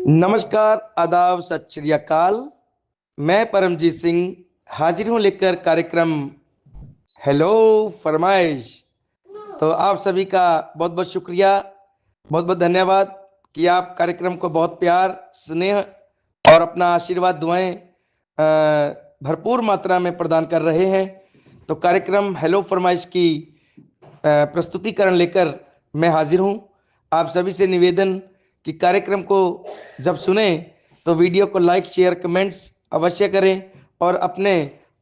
नमस्कार, आदाब, सत श्री अकाल। मैं परमजीत सिंह हाजिर हूँ लेकर कार्यक्रम हेलो फरमाइश। तो आप सभी का बहुत बहुत शुक्रिया, बहुत बहुत धन्यवाद कि आप कार्यक्रम को बहुत प्यार, स्नेह और अपना आशीर्वाद, दुआएं भरपूर मात्रा में प्रदान कर रहे हैं। तो कार्यक्रम हेलो फरमाइश की प्रस्तुतिकरण लेकर मैं हाजिर हूँ। आप सभी से निवेदन कि कार्यक्रम को जब सुने तो वीडियो को लाइक, शेयर, कमेंट्स अवश्य करें और अपने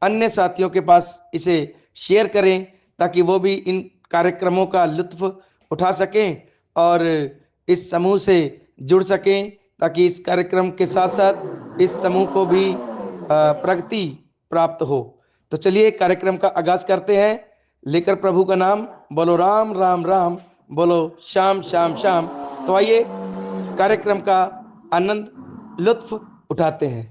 अन्य साथियों के पास इसे शेयर करें ताकि वो भी इन कार्यक्रमों का लुत्फ उठा सकें और इस समूह से जुड़ सकें, ताकि इस कार्यक्रम के साथ साथ इस समूह को भी प्रगति प्राप्त हो। तो चलिए कार्यक्रम का आगाज करते हैं, लेकर प्रभु का नाम। बोलो राम राम राम, बोलो श्याम श्याम श्याम। तो आइए कार्यक्रम का आनंद, लुत्फ उठाते हैं।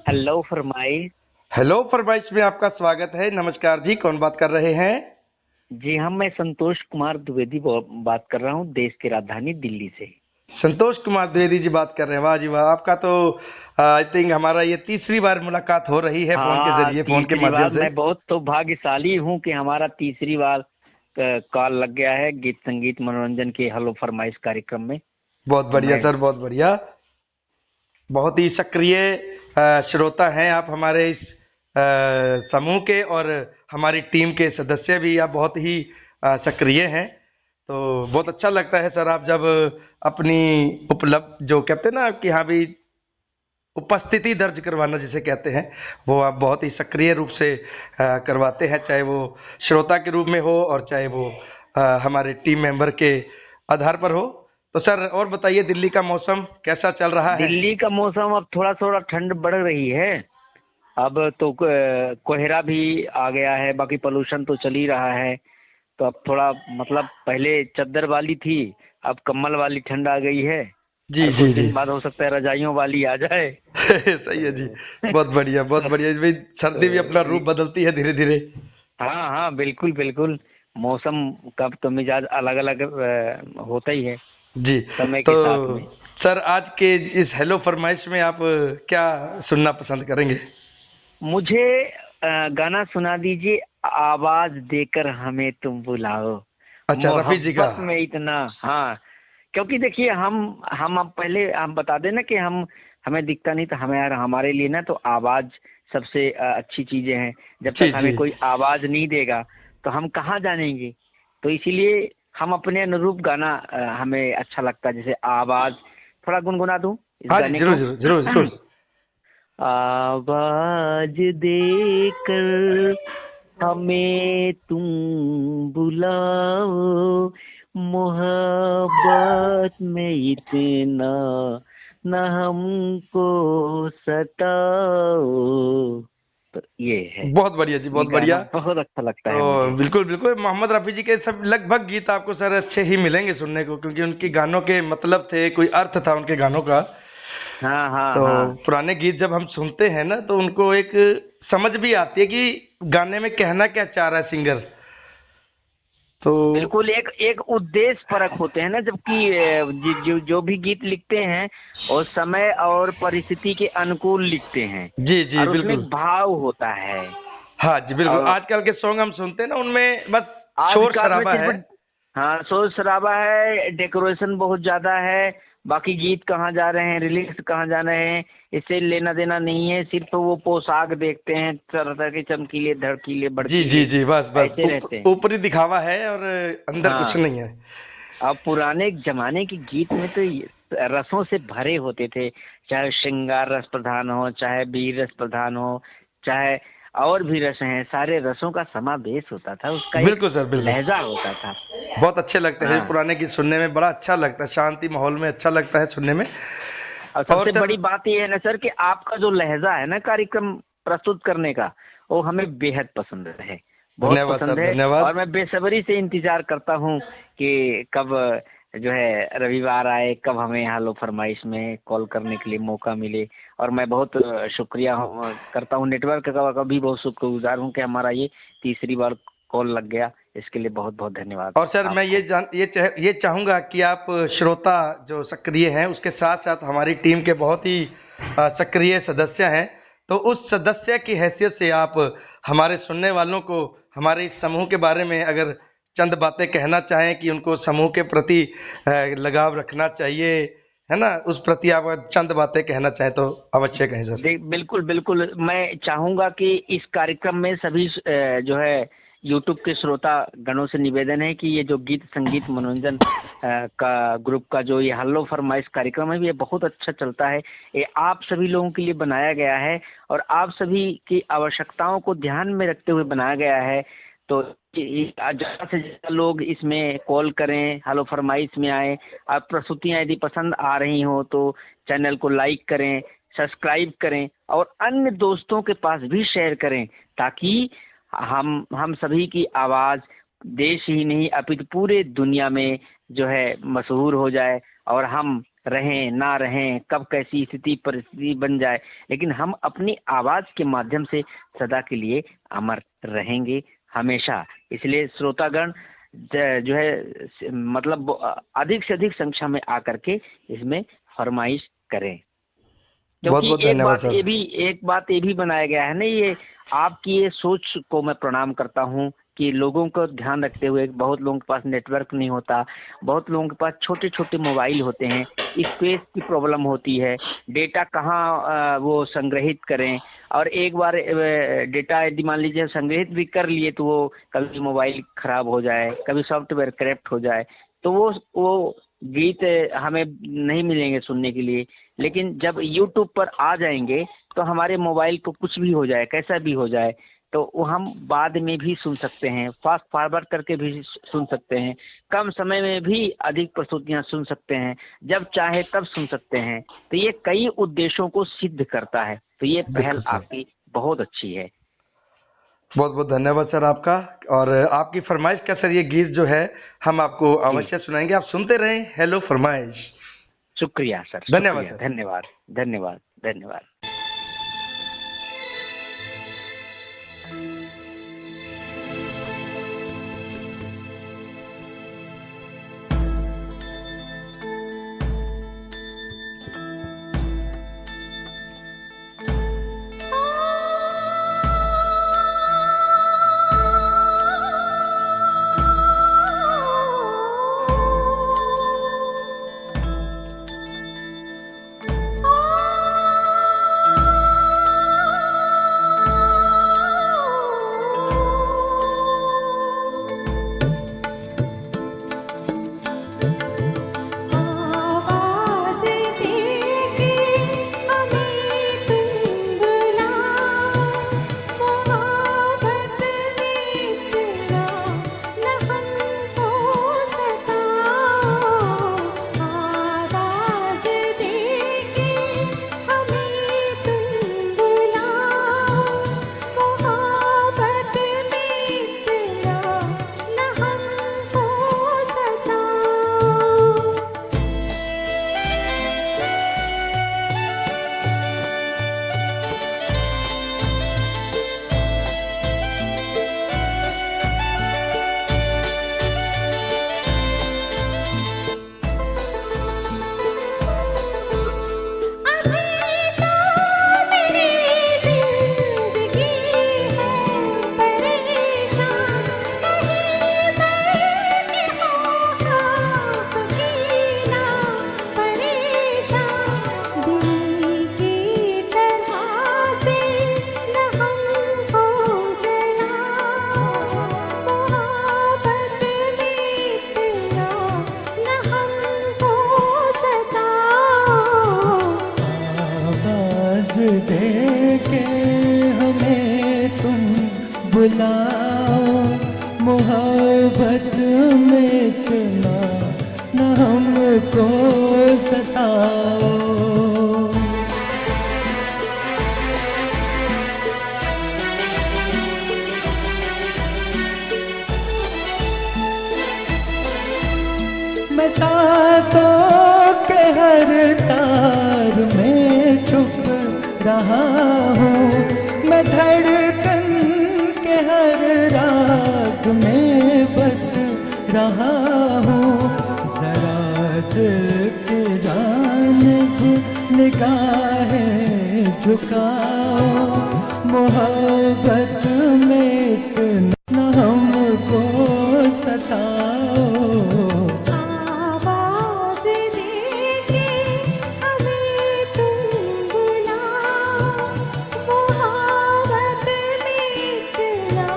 हेलो फरमाइश। हेलो फरमाइश में आपका स्वागत है। नमस्कार जी, कौन बात कर रहे हैं? जी हम मैं संतोष कुमार द्विवेदी बात कर रहा हूँ, देश की राजधानी दिल्ली से। संतोष कुमार द्विवेदी जी बात कर रहे हैं। वाह जी वाह, आपका तो आई थिंक हमारा ये तीसरी बार मुलाकात हो रही है फोन के जरिए, फोन के माध्यम से। मैं बहुत सौभाग्यशाली हूँ कि हमारा तीसरी बार कॉल लग गया है गीत संगीत मनोरंजन के हेलो फरमाइश कार्यक्रम में। बहुत बढ़िया सर, बहुत बढ़िया। बहुत ही सक्रिय श्रोता हैं आप हमारे इस समूह के, और हमारी टीम के सदस्य भी आप बहुत ही सक्रिय हैं। तो बहुत अच्छा लगता है सर, आप जब अपनी उपलब्ध जो कहते हैं ना कि हाँ भी उपस्थिति दर्ज करवाना जिसे कहते हैं, वो आप बहुत ही सक्रिय रूप से करवाते हैं, चाहे वो श्रोता के रूप में हो और चाहे वो हमारे टीम मेंबर के आधार पर हो। तो सर और बताइए, दिल्ली का मौसम कैसा चल रहा है? दिल्ली का मौसम अब थोड़ा थोड़ा ठंड बढ़ रही है। अब तो कोहरा भी आ गया है, बाकी पोल्यूशन तो चल ही रहा है। तो अब थोड़ा मतलब पहले चद्दर वाली थी, अब कम्बल वाली ठंड आ गई है। जी कुछ जी जी। दिन बाद हो सकता है रजाइयों वाली आ जाए। सही है जी, बहुत बढ़िया बहुत बढ़िया। भाई सर्दी भी अपना रूप बदलती है धीरे धीरे। हाँ हाँ बिल्कुल बिल्कुल, मौसम का तो मिजाज अलग अलग होता ही है जी। समय तो के साथ में। सर आज के इस हेलो फरमाइश में आप क्या सुनना पसंद करेंगे? मुझे गाना सुना दीजिए, आवाज देकर हमें तुम बुलाओ। अच्छा, रफी जी का। मोहब्बत में इतना, हाँ। क्योंकि देखिए हम अब पहले हम बता देना कि हमें दिखता नहीं, तो हमारे लिए ना तो आवाज सबसे अच्छी चीजें हैं। जब जी तक हमें जी। कोई आवाज नहीं देगा तो हम कहाँ जानेंगे। तो इसीलिए हम अपने अनुरूप गाना हमें अच्छा लगता है। जैसे आवाज थोड़ा गुनगुना दूं इस हाँ जी, गाने जरूर को। जरूर जरूर जरूर। आवाज देकर हमें तुम बुलाओ, मोहब्बत में इतना न हमको सताओ। तो ये है, बहुत बढ़िया जी, ये बहुत गाना बढ़िया। बहुत अच्छा लगता है तो मुझे। बिल्कुल बिल्कुल, मोहम्मद रफ़ी जी के सब लगभग गीत आपको सर अच्छे ही मिलेंगे सुनने को, क्योंकि उनके गानों के मतलब थे, कोई अर्थ था उनके गानों का। हाँ हाँ तो हाँ पुराने गीत जब हम सुनते हैं ना, तो उनको एक समझ भी आती है कि गाने में कहना क्या चाह रहा है सिंगर। तो बिल्कुल, एक एक उद्देश्य परक होते हैं ना। जबकि जो भी गीत लिखते हैं और समय और परिस्थिति के अनुकूल लिखते हैं, जी जी और उसमें बिल्कुल। एक भाव होता है। हाँ जी बिल्कुल, और आजकल के सॉन्ग हम सुनते हैं ना, उनमें बस शोर आजकल में शराबा है। सिर्फ, हाँ, शोर शराबा है, डेकोरेशन बहुत ज्यादा है। बाकी गीत कहाँ जा रहे हैं, रिलीज कहाँ जा रहे हैं, इससे लेना देना नहीं है। सिर्फ वो पोशाक देखते हैं, तरह तरह के चमकीले धड़कीले जी भड़कीले जी जी, बस बस ऐसे रहते हैं। ऊपरी दिखावा है और अंदर कुछ हाँ, नहीं है। अब पुराने जमाने के गीत में तो रसों से भरे होते थे। चाहे श्रृंगार रस प्रधान हो, चाहे वीर रस प्रधान हो, चाहे और भी रस हैं, सारे रसों का समावेश होता था। उसका एक बिल्कुल सर, बिल्कुल। लहजा होता था। बहुत अच्छे लगते हैं हाँ, पुराने गीत सुनने में, बड़ा अच्छा लगता है, शांति माहौल में अच्छा लगता है सुनने में। और और सबसे सर बड़ी बात यह है ना सर कि आपका जो लहजा है ना कार्यक्रम प्रस्तुत करने का, वो हमें बेहद पसंद है, बहुत धन्यवाद पसंद सर, है। धन्यवाद। और मैं बेसब्री से इंतजार करता हूँ कि कब जो है रविवार आए, कब हमें हेलो फरमाइश में कॉल करने के लिए मौका मिले। और मैं बहुत शुक्रिया करता हूँ नेटवर्क का भी बहुत शुक्रगुजार हूँ कि हमारा ये तीसरी बार कॉल लग गया। इसके लिए बहुत बहुत धन्यवाद। और सर मैं ये चाहूँगा कि आप श्रोता जो सक्रिय हैं उसके साथ साथ हमारी टीम के बहुत ही सक्रिय सदस्य हैं, तो उस सदस्य की हैसियत से आप हमारे सुनने वालों को हमारे इस समूह के बारे में अगर चंद बातें कहना चाहें कि उनको समूह के प्रति लगाव रखना चाहिए, है ना, उस प्रति आप चंद बातें कहना चाहें तो अवश्य कहें सर। बिल्कुल बिल्कुल, मैं चाहूँगा कि इस कार्यक्रम में सभी जो है यूट्यूब के श्रोता गणों से निवेदन है कि ये जो गीत संगीत मनोरंजन का ग्रुप का जो ये हल्लो फरमाइश कार्यक्रम है, ये बहुत अच्छा चलता है। ये आप सभी लोगों के लिए बनाया गया है और आप सभी की आवश्यकताओं को ध्यान में रखते हुए बनाया गया है। तो ज़्यादा से ज़्यादा लोग इसमें कॉल करें, हलो फरमाइश में आए। आप प्रस्तुतियाँ यदि पसंद आ रही हो तो चैनल को लाइक करें, सब्सक्राइब करें और अन्य दोस्तों के पास भी शेयर करें, ताकि हम सभी की आवाज़ देश ही नहीं अपितु पूरे दुनिया में जो है मशहूर हो जाए। और हम रहें ना रहें, कब कैसी स्थिति परिस्थिति बन जाए, लेकिन हम अपनी आवाज़ के माध्यम से सदा के लिए अमर रहेंगे हमेशा। इसलिए श्रोतागण जो है मतलब अधिक से अधिक संख्या में आकर के इसमें फरमाइश करें। क्योंकि एक बात ये भी बनाया गया है ना, ये आपकी ये सोच को मैं प्रणाम करता हूँ कि लोगों को ध्यान रखते हुए, बहुत लोगों के पास नेटवर्क नहीं होता, बहुत लोगों के पास छोटे छोटे मोबाइल होते हैं, स्पेस की प्रॉब्लम होती है, डेटा कहाँ वो संग्रहित करें। और एक बार डेटा यदि मान लीजिए संग्रहित भी कर लिए तो वो कभी मोबाइल ख़राब हो जाए, कभी सॉफ्टवेयर करप्ट हो जाए, तो वो गीत हमें नहीं मिलेंगे सुनने के लिए। लेकिन जब यूट्यूब पर आ जाएंगे तो हमारे मोबाइल को कुछ भी हो जाए, कैसा भी हो जाए, तो वो हम बाद में भी सुन सकते हैं, फास्ट फॉरवर्ड करके भी सुन सकते हैं, कम समय में भी अधिक प्रस्तुतियां सुन सकते हैं, जब चाहे तब सुन सकते हैं। तो ये कई उद्देश्यों को सिद्ध करता है। तो ये पहल आपकी बहुत अच्छी है। बहुत बहुत धन्यवाद सर आपका। और आपकी फरमाइश का सर ये गीत जो है हम आपको अवश्य सुनाएंगे, आप सुनते रहें हेलो फरमाइश। शुक्रिया सर, धन्यवाद सर। धन्यवाद धन्यवाद धन्यवाद। दे के हमें तुम बुलाओ, मोहब्बत में इतना न हमको सताओ। मैं सांसों के हर तार में छुप रहा हूँ, मैं धड़कन के हर राग में बस रहा हूँ। जरा दिल की जानिब निगाहें झुकाओ, मोहब्बत में इतना हमको सताओ। आवाज़ देके हमें तुम बुलाओ, मोहब्बत में इतना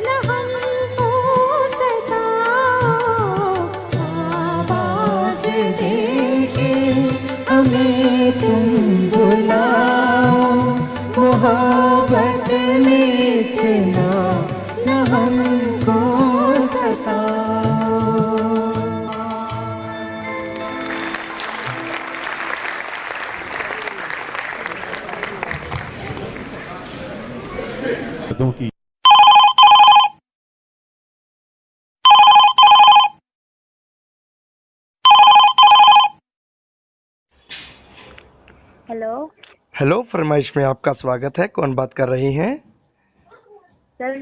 न हमको सताओ। आवाज़ देके हमें तुम बुलाओ, मोहब्बत में इतना न हमको सताओ। की हेलो हेलो, फरमाइश में आपका स्वागत है। कौन बात कर रही हैं? सर,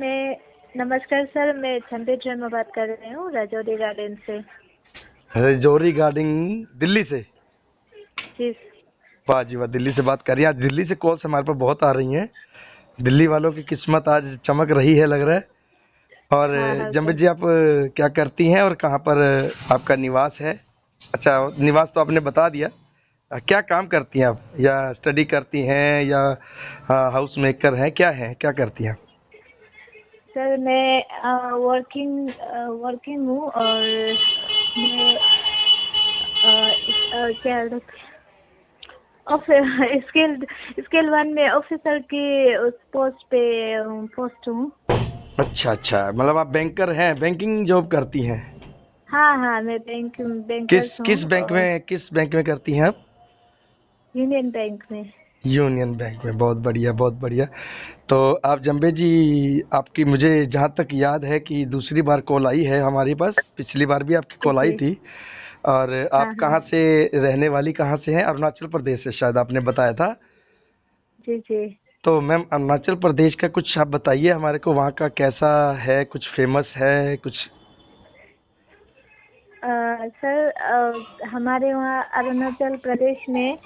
नमस्कार सर, मैं चंपी शर्मा बात कर रही हूँ राजौरी गार्डन से। रजौरी गार्डन, दिल्ली से? जी वाह जी वाह, दिल्ली से बात कर रही हैं। आज दिल्ली से कॉल्स हमारे पास बहुत आ रही हैं। दिल्ली वालों की किस्मत आज चमक रही है, लग रहा है। और हाँ, जम्बी जी, आप क्या करती हैं और कहाँ पर आपका निवास है? अच्छा, निवास तो आपने बता दिया। क्या काम करती हैं आप? या स्टडी करती हैं या हाउस मेकर हैं? क्या है, क्या करती हैं? सर, मैं वर्किंग हूँ और मैं क्या स्केल 1 में ऑफिसर की उस पोस्ट हूँ। अच्छा अच्छा, मतलब आप बैंकर हैं, बैंकिंग जॉब करती हैं? हाँ, मैं बैंकर हूँ। किस बैंक में करती हैं आप? यूनियन बैंक में। यूनियन बैंक में, बहुत बढ़िया बहुत बढ़िया। तो आप जम्बे जी, आपकी मुझे जहाँ तक याद है कि दूसरी बार कॉल आई है हमारे पास। पिछली बार भी आपकी कॉल आई जी। थी। और आप हाँ, कहाँ से रहने वाली, कहाँ से हैं? अरुणाचल प्रदेश से शायद आपने बताया था। जी। तो मैम, अरुणाचल प्रदेश का कुछ आप बताइए हमारे को, वहाँ का कैसा है, कुछ फेमस है कुछ? सर, हमारे वहाँ अरुणाचल प्रदेश में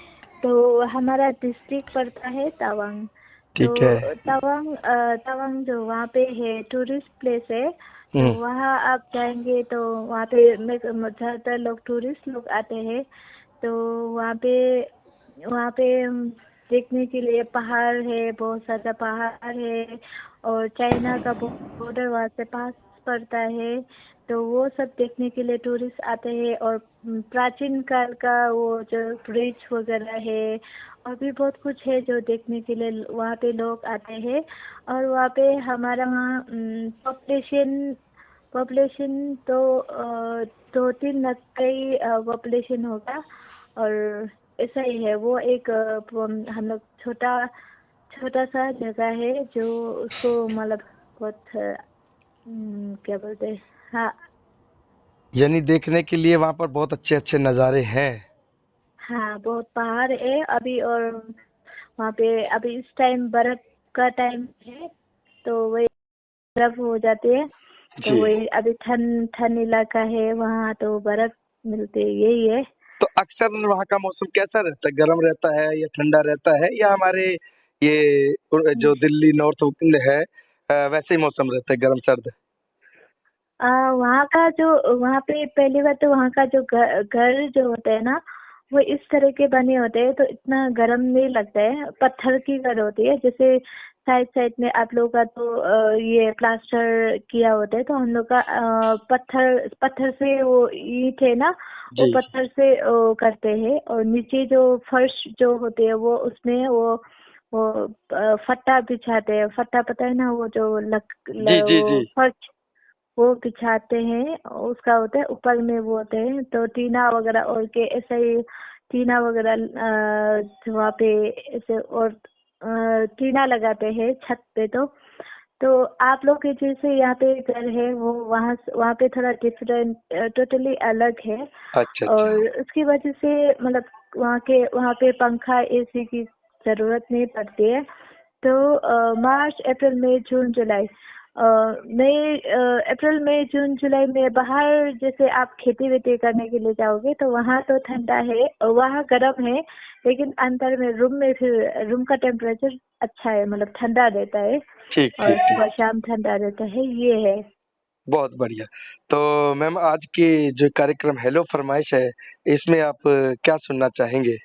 तो हमारा डिस्ट्रिक्ट पड़ता है तवांग। ठीक तो है। तवांग जो वहाँ पे है, टूरिस्ट प्लेस है। तो हम्म। वहाँ आप जाएंगे तो वहाँ पे ज़्यादातर लोग टूरिस्ट लोग आते हैं। तो वहाँ पे देखने के लिए पहाड़ है, बहुत सारा पहाड़ है। और चाइना का बॉर्डर वहाँ से पास पड़ता है। तो वो सब देखने के लिए टूरिस्ट आते हैं। और प्राचीन काल का वो जो ब्रिज वगैरह है, और भी बहुत कुछ है जो देखने के लिए वहाँ पे लोग आते हैं। और वहाँ पे हमारा वहाँ पॉपुलेशन तो 2-3 लाख का ही पॉपुलेशन होगा। और ऐसा ही है, वो एक हम लोग छोटा सा जगह है जो उसको मतलब बहुत क्या बोलते हैं। हाँ, यानी देखने के लिए वहाँ पर बहुत अच्छे अच्छे नज़ारे हैं। हाँ, बहुत पहाड़ है अभी। और वहाँ पे अभी इस टाइम बर्फ का टाइम है, तो वही बर्फ हो जाती है। तो जी। वही अभी ठंड इलाका है वहाँ, तो बर्फ मिलती है, यही है। तो अक्सर वहाँ का मौसम कैसा रहता है? गर्म रहता है या ठंडा रहता है, या हमारे ये जो दिल्ली नॉर्थ है वैसे ही मौसम रहता है, गर्म सर्द? वहाँ का जो वहाँ पे पहली बात तो वहाँ का जो घर जो होते हैं ना वो इस तरह के बने होते हैं तो इतना गर्म नहीं लगता है। पत्थर की घर होती है, जैसे साइड साइड में आप लोगों का तो ये प्लास्टर किया होता है, तो हम लोग का पत्थर पत्थर से वो ईंट है ना वो जी पत्थर से करते हैं। और नीचे जो फर्श जो होते हैं वो उसमें वो फट्टा बिछाते हैं। फट्टा पता है ना, वो जो जी जी जी। वो फर्श वो बिछाते हैं, उसका होता है ऊपर में वो होते हैं तो टीना वगैरह और के ऐसा ही टीना वगैरह वहाँ पे ऐसे और टीना लगाते हैं छत पे। तो आप लोग के जैसे यहाँ पे घर है वो वहाँ पे थोड़ा डिफरेंट टोटली अलग है। अच्छा अच्छा। और उसकी वजह से मतलब वहाँ पे पंखा एसी की जरूरत नहीं पड़ती है। तो मार्च अप्रैल मई जून जुलाई अप्रैल मई जून जुलाई में बाहर जैसे आप खेती वेती करने के लिए जाओगे तो वहाँ तो ठंडा है, वहाँ गर्म है, लेकिन अंदर में रूम का टेम्परेचर अच्छा है, मतलब ठंडा रहता है ठीक और ठीक ठीक। सुबह शाम ठंडा रहता है, ये है। बहुत बढ़िया। तो मैम आज की जो कार्यक्रम हेलो फरमाइश है इसमें आप क्या सुनना चाहेंगे?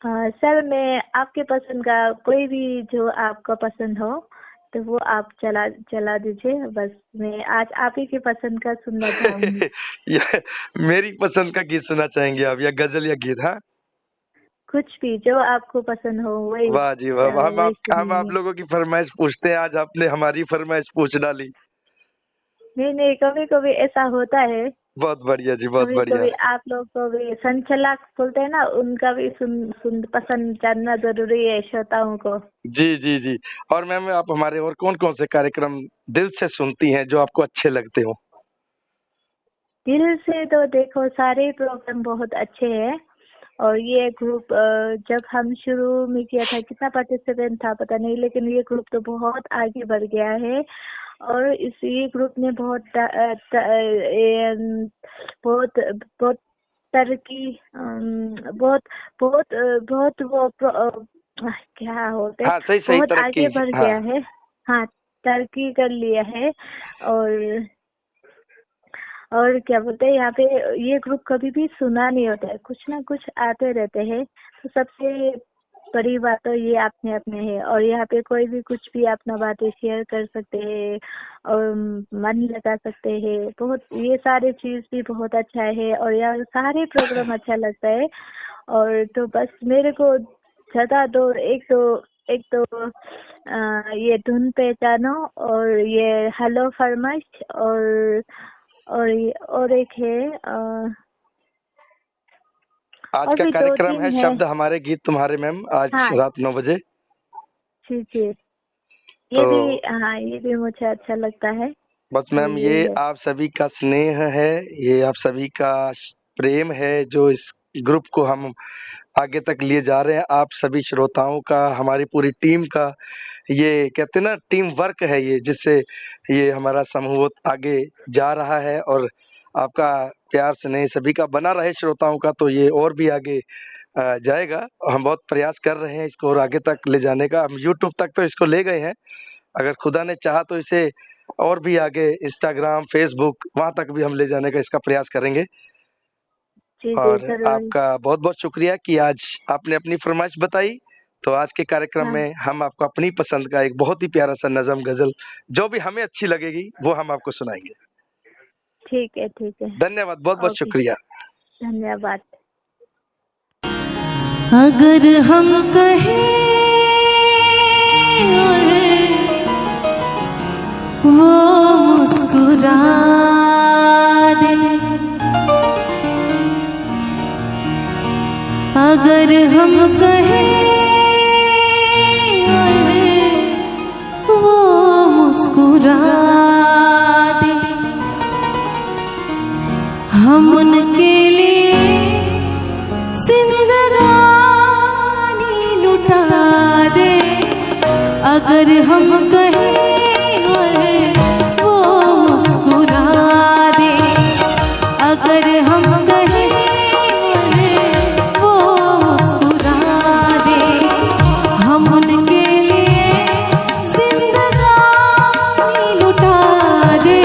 सर मैं आपके पसंद का कोई भी जो आपका पसंद हो तो वो आप चला दीजिए, बस मैं आज आप ही की पसंद का सुनना चाहूंगी। या मेरी पसंद का गीत सुनना चाहेंगे आप, या गजल या गीत? हाँ, कुछ भी जो आपको पसंद हो वाह जी वाह। वही हम आप सुनेंगे। लोगों की फरमाइश पूछते हैं, आज आपने हमारी फरमाइश पूछ डाली। नहीं, कभी कभी ऐसा होता है। बहुत बढ़िया जी, बहुत कभी बढ़िया। कभी आप लोग को भी संचलाक बोलते हैं ना, उनका भी सुन पसंद जानना जरूरी है श्रोताओं को। जी जी जी। और मैम आप हमारे और कौन कौन से कार्यक्रम दिल से सुनती हैं जो आपको अच्छे लगते हो? दिल से तो देखो सारे प्रोग्राम बहुत अच्छे हैं। और ये ग्रुप जब हम शुरू में किया था कितना पार्टिसिपेंट था पता नहीं, लेकिन ये ग्रुप तो बहुत आगे बढ़ गया है। और ये ग्रुप ने बहुत बहुत तरक्की बहुत बहुत बहुत वो क्या होते हाँ सही सही, बहुत तरक्की। आगे बढ़ हाँ गया है। हाँ, तरक्की कर लिया है। और क्या बोलते हैं यहाँ पे ये ग्रुप कभी भी सुना नहीं होता है, कुछ ना कुछ आते रहते हैं। तो सबसे बड़ी बात तो ये अपने है। और यहाँ पे कोई भी कुछ भी अपना बातें शेयर कर सकते हैं और मन लगा सकते हैं, बहुत ये सारी चीज भी बहुत अच्छा है। और यहाँ सारे प्रोग्राम अच्छा लगता है। और तो बस मेरे को ज्यादा एक तो ये धुन पहचानो और ये हेलो फरमाइश और एक है आज और का भी दो कार्यक्रम तीन है है। शब्द हमारे गीत तुम्हारे मैम, आज हाँ रात 9 बजे। जी तो ये भी मुझे अच्छा लगता है। बस तो मैम ये यही है। आप सभी का स्नेह है, ये आप सभी का प्रेम है जो इस ग्रुप को हम आगे तक लिए जा रहे हैं। आप सभी श्रोताओं का, हमारी पूरी टीम का, ये कहते हैं ना टीम वर्क है ये, जिससे ये हमारा समूह आगे जा रहा है। और आपका प्यार स्नेह सभी का बना रहे श्रोताओं का, तो ये और भी आगे जाएगा। हम बहुत प्रयास कर रहे हैं इसको और आगे तक ले जाने का। हम यूट्यूब तक तो इसको ले गए हैं, अगर खुदा ने चाहा तो इसे और भी आगे इंस्टाग्राम फेसबुक वहां तक भी हम ले जाने का इसका प्रयास करेंगे। जी और जरूर। आपका बहुत बहुत शुक्रिया कि आज आपने अपनी फरमाइश बताई। तो आज के कार्यक्रम हाँ में हम आपको अपनी पसंद का एक बहुत ही प्यारा सा नज़म गजल जो भी हमें अच्छी लगेगी वो हम आपको सुनाएंगे। ठीक है धन्यवाद, बहुत बहुत ओके, शुक्रिया। धन्यवाद। अगर हम कहें और वो मुस्कुरा दे, अगर हम कहें और वो मुस्कुरा दे, हम उनके लिए जिंदगानी लुटा दे। अगर हम कहें और वो मुस्कुरा दे, अगर हम कहें और वो मुस्कुरा दे, हम उनके लिए जिंदगानी लुटा दे।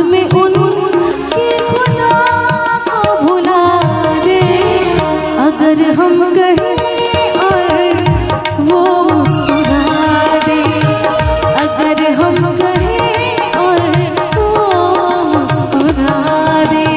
में उनकी खुदा को भुला दे। अगर हम कहें और वो मुस्कुरा दे, अगर हम कहें और वो मुस्कुरा दे।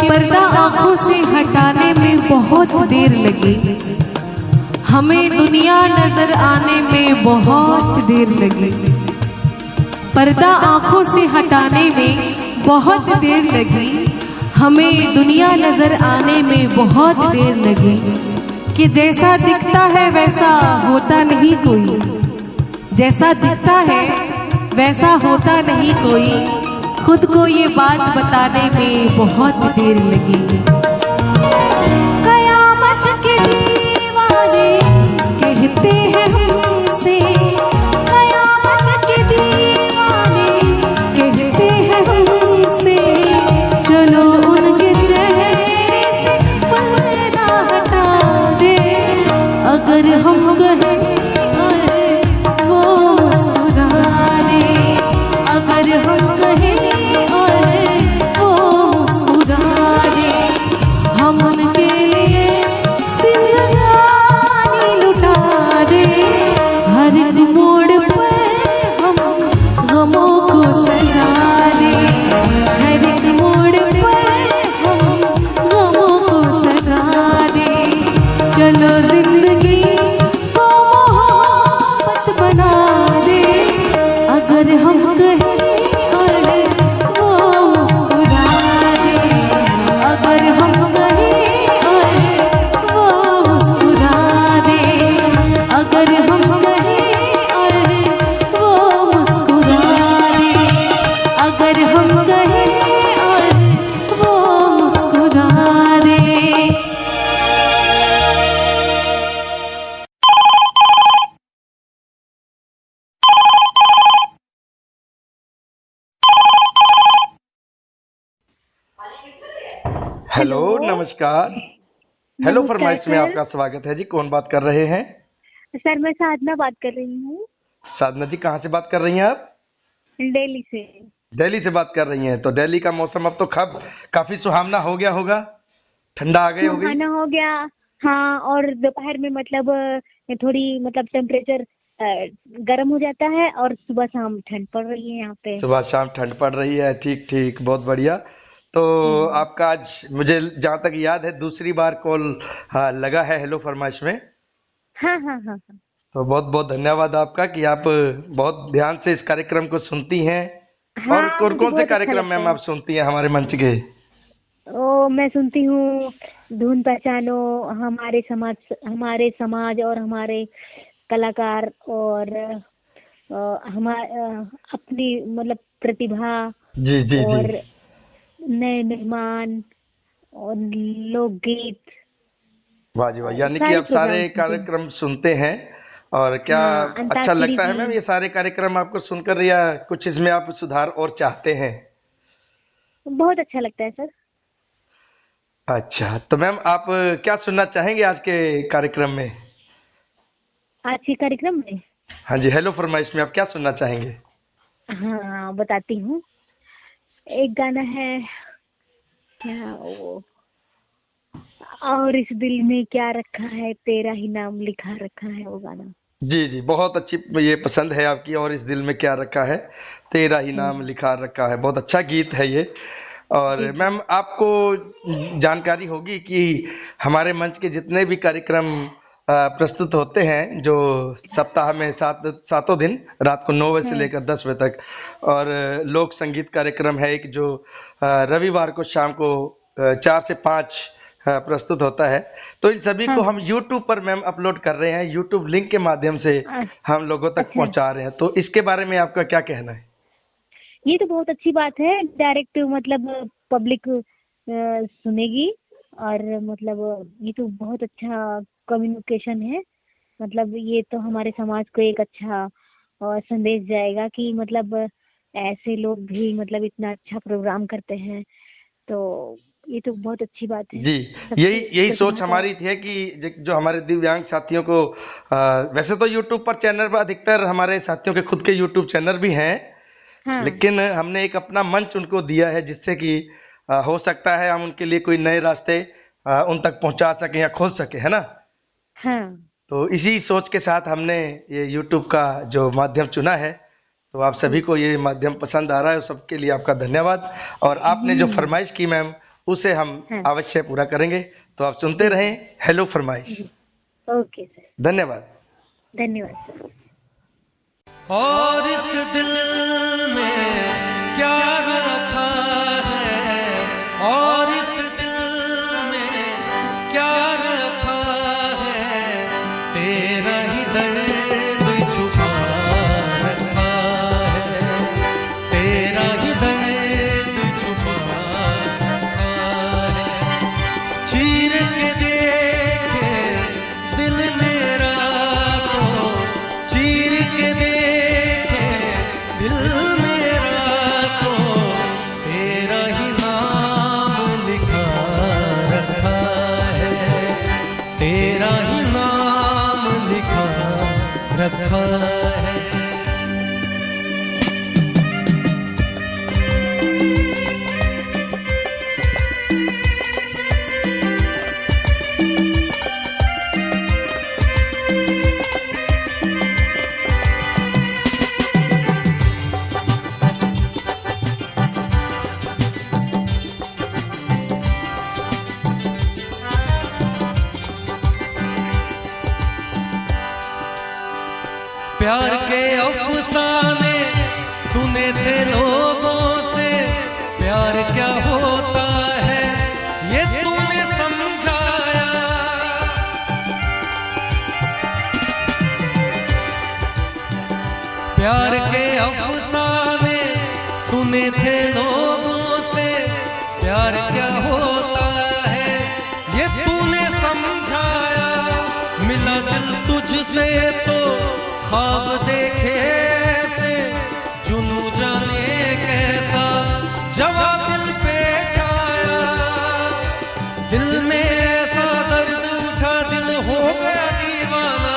पर्दा आंखों से हटाने में बहुत देर लगी, हमें दुनिया नजर आने में बहुत देर लगी। पर्दा आंखों से हटाने में बहुत देर लगी, हमें दुनिया नजर आने में बहुत देर लगी। कि जैसा दिखता है वैसा होता नहीं कोई, जैसा दिखता है वैसा होता नहीं कोई। खुद को ये बात बताने में बहुत देर लगी। कयामत के दीवाने कहते हैं हमसे, कयामत के दीवाने कहते हैं हमसे, चलो उनके चेहरे से पर्दा हटा दे। अगर हम कहें और वो मुस्कुरा दे, अगर हम कहें हम उनके लिए जिंदगानी लुटा दे। हर एक मोड़ पर हम गमों को सजा दे, हर एक मोड़ पर हम गमों को सजा दे। चलो जिंदगी को मोहब्बत बना दे। अगर हम कहें हेलो, नमस्कार। हेलो फरमाइश में आपका स्वागत है जी। कौन बात कर रहे हैं? सर मैं साधना बात कर रही हूँ। साधना जी, कहाँ से बात कर रही हैं आप? दिल्ली से। दिल्ली से बात कर रही हैं। तो दिल्ली का मौसम अब तो काफी सुहावना हो गया होगा, ठंडा आ गई होगी। सुहाना हो गया, हाँ। और दोपहर में मतलब थोड़ी मतलब टेम्परेचर गर्म हो जाता है और सुबह शाम ठंड पड़ रही है यहाँ पे। सुबह शाम ठंड पड़ रही है, ठीक ठीक, बहुत बढ़िया। तो आपका आज, मुझे जहाँ तक याद है, दूसरी बार कॉल लगा है हेलो फरमाइश में। हाँ हाँ हाँ हाँ। तो बहुत बहुत धन्यवाद आपका कि आप बहुत ध्यान से इस कार्यक्रम को सुनती हैं। हाँ, और कौन से कार्यक्रम अच्छा मैम आप सुनती हैं हमारे मंच के? मैं सुनती हूँ धुन पहचानो, हमारे समाज और हमारे कलाकार और अपनी मतलब प्रतिभा, जी जी और जी, नए मेहमान और लोकगीत। वाह जी वाह, यानी कि आप सारे कार्यक्रम सुनते हैं। और क्या अच्छा लगता है मैम ये सारे कार्यक्रम आपको सुनकर, या कुछ इसमें आप सुधार और चाहते हैं? बहुत अच्छा लगता है सर। अच्छा, तो मैम आप क्या सुनना चाहेंगे आज के कार्यक्रम में? आज के कार्यक्रम में? हाँ जी, हेलो फरमाइश में आप क्या सुनना चाहेंगे? हाँ बताती हूँ। एक गाना है, क्या वो, और इस दिल में क्या रखा है, तेरा ही नाम लिखा रखा है, वो गाना। जी जी, बहुत अच्छी, ये पसंद है आपकी। और इस दिल में क्या रखा है, तेरा ही नाम लिखा रखा है, बहुत अच्छा गीत है ये। और जी, जी। मैम, आपको जानकारी होगी कि हमारे मंच के जितने भी कार्यक्रम प्रस्तुत होते हैं, जो सप्ताह में सातों दिन रात को 9 बजे से लेकर 10 बजे तक, और लोक संगीत कार्यक्रम है एक जो रविवार को शाम को 4 से 5 प्रस्तुत होता है। तो इन सभी को हम YouTube पर मैम अपलोड कर रहे हैं, YouTube लिंक के माध्यम से हम लोगों तक पहुंचा रहे हैं। तो इसके बारे में आपका क्या कहना है? ये तो बहुत अच्छी बात है, डायरेक्ट मतलब पब्लिक सुनेगी, और मतलब ये तो बहुत अच्छा कम्युनिकेशन है। मतलब ये तो हमारे समाज को एक अच्छा संदेश जाएगा कि मतलब ऐसे लोग भी मतलब इतना अच्छा प्रोग्राम करते हैं, तो ये तो बहुत अच्छी बात है। जी, यही सोच हमारी थी कि जो हमारे दिव्यांग साथियों को, वैसे तो YouTube पर चैनल पर अधिकतर हमारे साथियों के खुद के YouTube चैनल भी हैं, लेकिन हमने एक अपना मंच उनको दिया है, जिससे कि हो सकता है हम उनके लिए कोई नए रास्ते उन तक पहुंचा सके या खोल सके, है ना। तो इसी सोच के साथ हमने ये YouTube का जो माध्यम चुना है। तो आप सभी को ये माध्यम पसंद आ रहा है, सबके लिए आपका धन्यवाद। और आपने जो फरमाइश की मैम, उसे हम अवश्य पूरा करेंगे। तो आप सुनते रहें हेलो फरमाइश। ओके सर, धन्यवाद। धन्यवाद सर। और इस दिल में क्या रखा है, और इस दिल में क्या रखा है, तेरा ही दर्द छुपा रखा है, तेरा ही दर्द छुपा रखा है। चीर के देखे दिल मेरा तो, चीर के देखे दिल मेरा तो, तेरा ही नाम लिखा रखा है, तेरा ही नाम लिखा रखा है। प्यार के अफसाने सुने थे लोगों से, प्यार क्या होता है ये तूने समझाया। प्यार के अफसाने सुने थे लोगों से, प्यार क्या होता है ये तूने समझाया। मिला दिल तुझसे तो ख्वाब देखे से, जुनू जाने कैसा जवाब दिल पे छाया। दिल में ऐसा दर्द उठा, दिल हो गया दीवाना,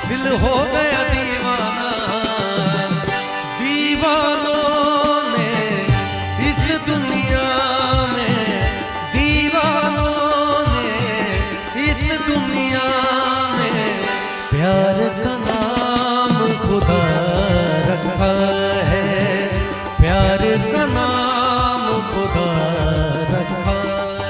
दिल हो गया दीवाना। दीवानों ने इस दुनिया में, दीवानों ने इस दुनिया में प्यार का खुदा रखा है, प्यार का नाम खुदा रखा है।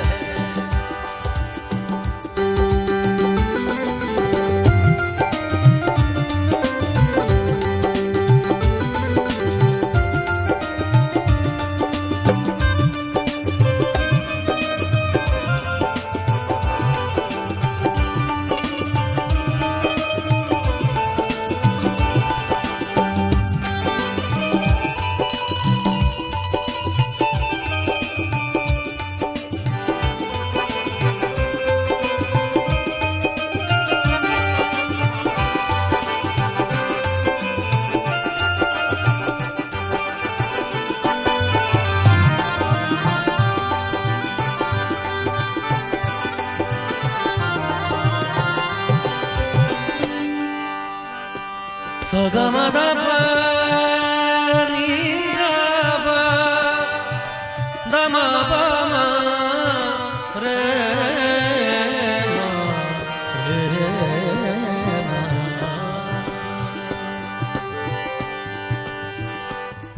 Dama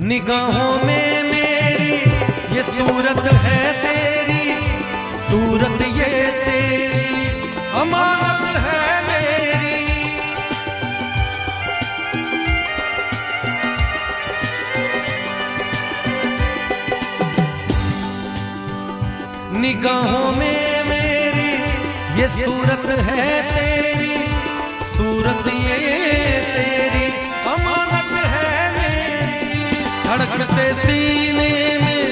निगाहों में मेरी ये सूरत है तेरी, सूरत ये तेरी अमानत है मेरी। निगाहों में मेरी ये सूरत है तेरी, सूरत ये तेरी अमानत है मेरी। धड़कते सीने में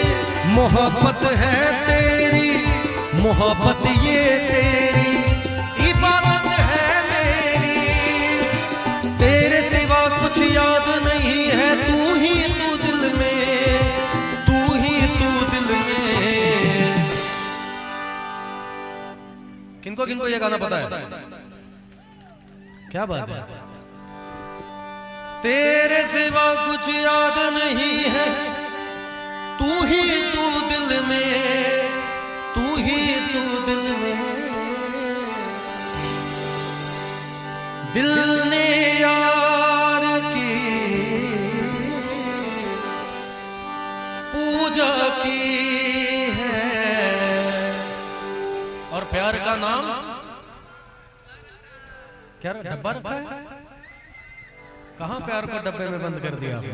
मोहब्बत है तेरी, मोहब्बत ये तेरी इबादत है मेरी। तेरे सिवा कुछ याद नहीं है, तू ही तू दिल में, तू ही तू दिल में। किनको किनको ये गाना पता है? क्या बात है? तेरे सिवा कुछ याद नहीं है, तू ही तू दिल में, तू ही तू दिल में। दिल ने यार की पूजा की है, और प्यार का नाम क्या डब्बा रखा है? कहां प्यार को डब्बे में बंद कर दिया आपने?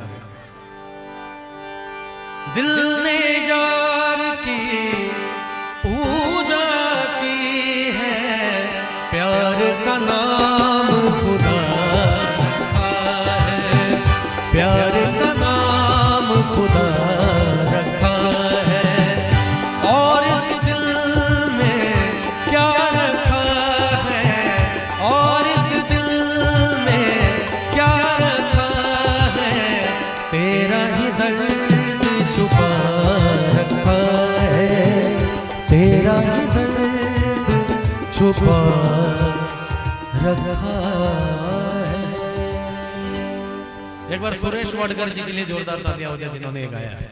दिल ने यार की पूजा की है, प्यार का नाम खुदा रखा है, प्यार का नाम खुदा रखा है। और इस दिल में क्या रखा है, और इस दिल में क्या रखा है, तेरा ही दर्द छुपा रखा है, तेरा ही दर्द छुपा रखा है। एक बार सुरेश वाडकर जी के लिए जोरदार तालियां हो जाए जिन्होंने ये गाया है।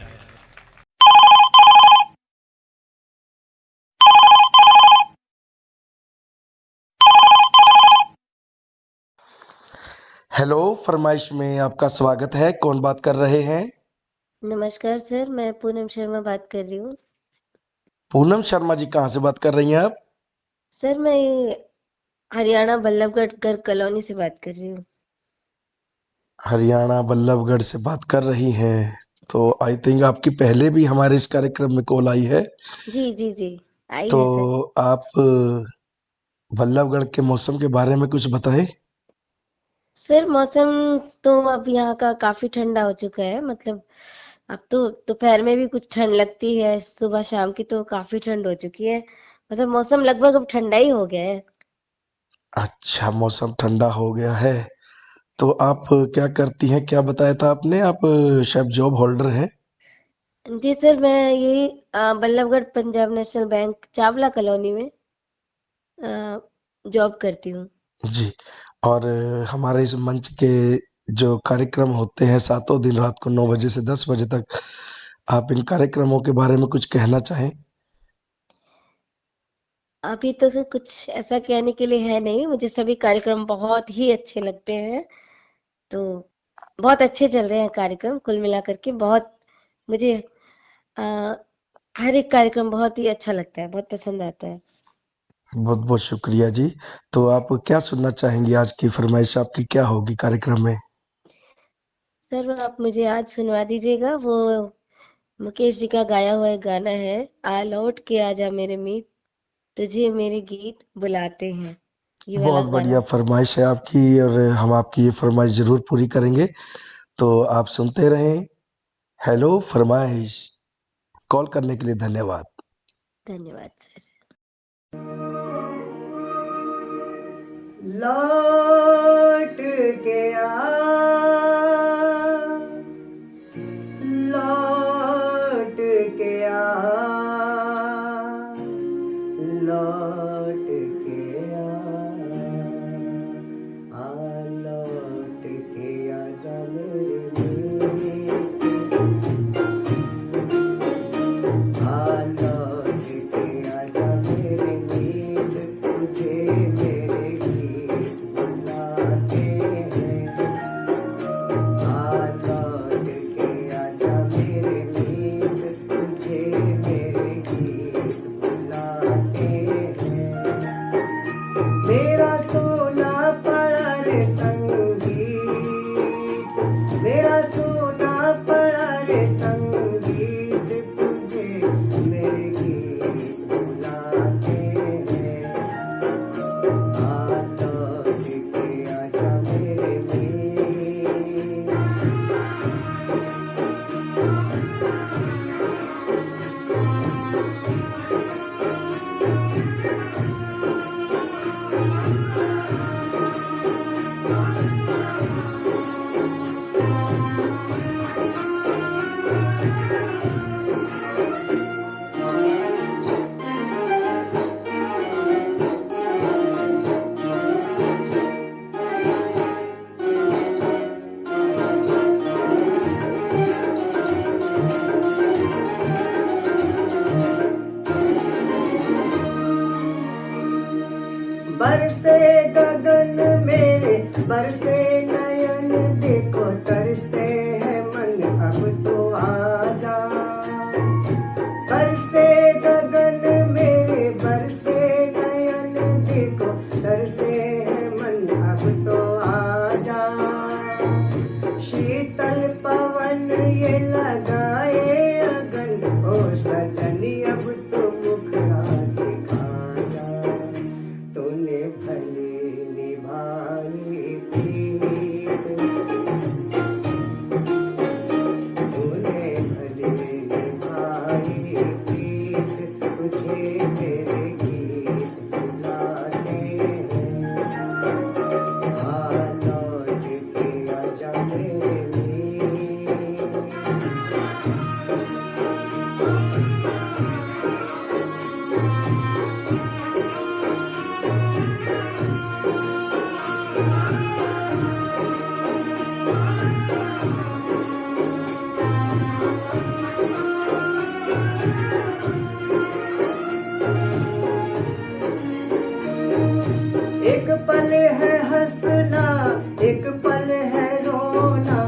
हेलो, फरमाइश में आपका स्वागत है। कौन बात कर रहे हैं? नमस्कार सर, मैं पूनम शर्मा बात कर रही हूँ। पूनम शर्मा जी, कहाँ से बात कर रही हैं आप? सर मैं हरियाणा बल्लभगढ़ गर्ग कॉलोनी से बात कर रही हूँ। हरियाणा बल्लभगढ़ से बात कर रही हैं, तो आई थिंक आपकी पहले भी हमारे इस कार्यक्रम में कॉल आई है। जी जी जी, आई तो है सर। आप बल्लभगढ़ के मौसम के बारे में कुछ बताएं। सर मौसम तो अब यहाँ का काफी ठंडा हो चुका है, मतलब अब तो दोपहर में भी कुछ ठंड लगती है, सुबह शाम की तो काफी ठंड हो चुकी है, मतलब मौसम लगभग अब ठंडा ही हो गया है। अच्छा, मौसम ठंडा हो गया है। तो आप क्या करती हैं? क्या बताया था आपने? आप शायद जॉब होल्डर हैं। जी सर, मैं यही Ballabhgarh Punjab national bank Chawla colony में जॉब करती हूँ। जी। और हमारे इस मंच के जो कार्यक्रम होते हैं सातों दिन रात को 9 बजे से 10 बजे तक, आप इन कार्यक्रमों के बारे में कुछ कहना चाहें? अभी तो सर कुछ ऐसा कहने के लिए है नहीं, मुझे सभी कार्यक्रम बहुत ही अच्छे लगते हैं, तो बहुत अच्छे चल रहे हैं कार्यक्रम कुल मिलाकर के। बहुत मुझे अ, हर एक कार्यक्रम बहुत ही अच्छा लगता है, बहुत पसंद आता है। बहुत बहुत शुक्रिया जी। तो आप क्या सुनना चाहेंगी? आज की फरमाइश आपकी क्या होगी कार्यक्रम में? सर आप मुझे आज सुनवा दीजिएगा, वो मुकेश जी का गाया हुआ एक गाना है, आ लौट के आजा मेरे मीत, तुझे मेरे गीत बुलाते हैं, ये वाला बहुत गाना। बढ़िया फरमाइश है आपकी, और हम आपकी ये फरमाइश जरूर पूरी करेंगे। तो आप सुनते रहें हेलो फरमाइश। कॉल करने के लिए धन्यवाद। धन्यवाद सर। लौट के आ, लौट के आ, लौट के लौट के आ जा मेरे लौट के आ जा मेरे नींद, तुझे मेरे गीत बुलाते हैं। लौट के आ जा बरसे गगन मेरे बरसे नयन देखो तरसते है मन अब तो आजा बरसे गगन मेरे बरसे नयन देखो तरसते है मन अब तो आजा शीतल पवन ये लगाए अगन ओ सजनी अब तो मुखड़ा दिखा जा तूने भले निभाई प्रीत तूने भले निभाई प्रीत तुझे मेरे गीत बुलाते हैं आ लौट के आजा मेरे एक पल है हंसना एक पल है रोना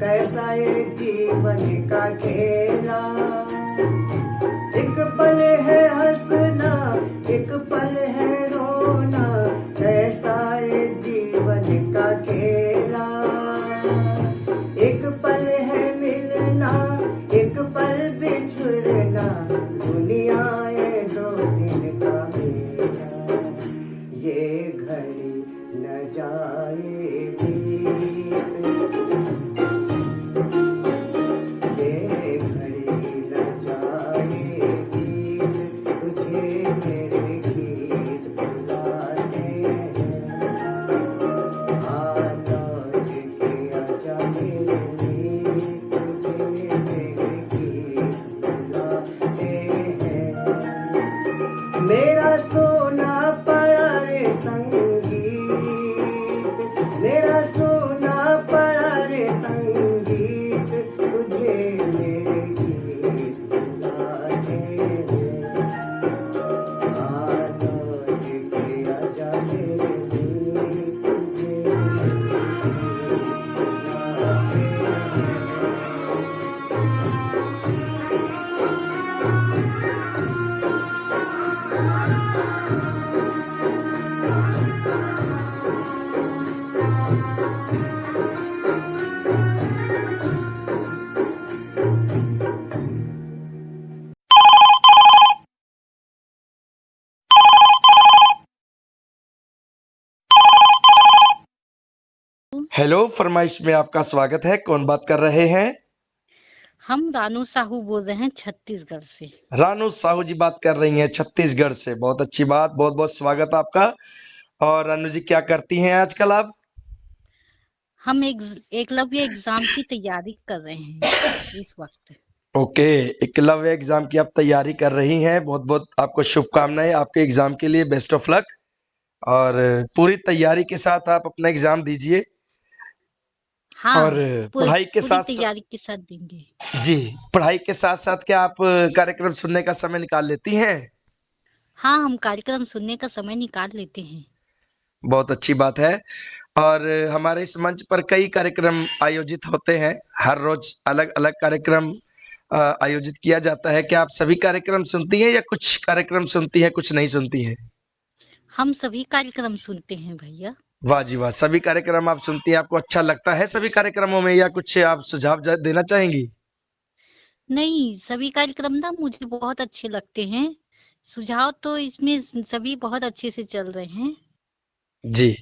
कैसा ये जीवन का खेला एक पल है हंसना एक पल है रोना कैसा ये जीवन का खेला एक पल है मिलना एक पल बिछड़ना दुनिया ये दो दिन का मेला ये घड़ी न जाए बीत ये घड़ी न जाए बीत तुझे मेरे गीत बुलाते हैं आ लौट के आजा मेरे मीत तुझे मेरे गीत बुलाते हैं मेरा सोना पड़ा रे संगीत मेरा सोना पड़ा रे संगीत तुझे मेरे गीत बुलाते हैं आ लौट के आजा मेरे मीत तुझे मेरे गीत बुलाते हेलो फरमाइश में आपका स्वागत है। कौन बात कर रहे हैं? हम रानू साहू बोल रहे हैं छत्तीसगढ़ से। रानू साहू जी बात कर रही हैं छत्तीसगढ़ से। बहुत अच्छी बात, बहुत बहुत स्वागत आपका। और रानू जी क्या करती हैं आजकल आप? हम एकलव्य एग्जाम की तैयारी कर रहे हैं इस वक्त। ओके, एकलव्य एग्जाम की आप तैयारी कर रही हैं। बहुत बहुत आपको शुभकामनाएं आपके एग्जाम के लिए। Best of luck. और पूरी तैयारी के साथ आप अपना एग्जाम दीजिए। हाँ, और पढ़ाई के पूरी साथ तैयारी के साथ देंगे। जी, पढ़ाई के साथ साथ क्या आप कार्यक्रम सुनने का समय निकाल लेती हैं? हाँ, हम कार्यक्रम सुनने का समय निकाल लेते हैं। बहुत अच्छी बात है। और हमारे इस मंच पर कई कार्यक्रम आयोजित होते हैं। हर रोज अलग अलग कार्यक्रम आयोजित किया जाता है। क्या आप सभी कार्यक्रम सुनती हैं या कुछ कार्यक्रम सुनती हैं, कुछ नहीं सुनती हैं? हम सभी कार्यक्रम सुनते हैं भैया। वाह जी वाह, सभी कार्यक्रम आप सुनती हैं। आपको अच्छा लगता है सभी कार्यक्रमों में, या कुछ आप सुझाव देना चाहेंगी? नहीं, सभी कार्यक्रम ना मुझे बहुत अच्छे लगते हैं। सुझाव तो इसमें सभी बहुत अच्छे से चल रहे हैं। जी।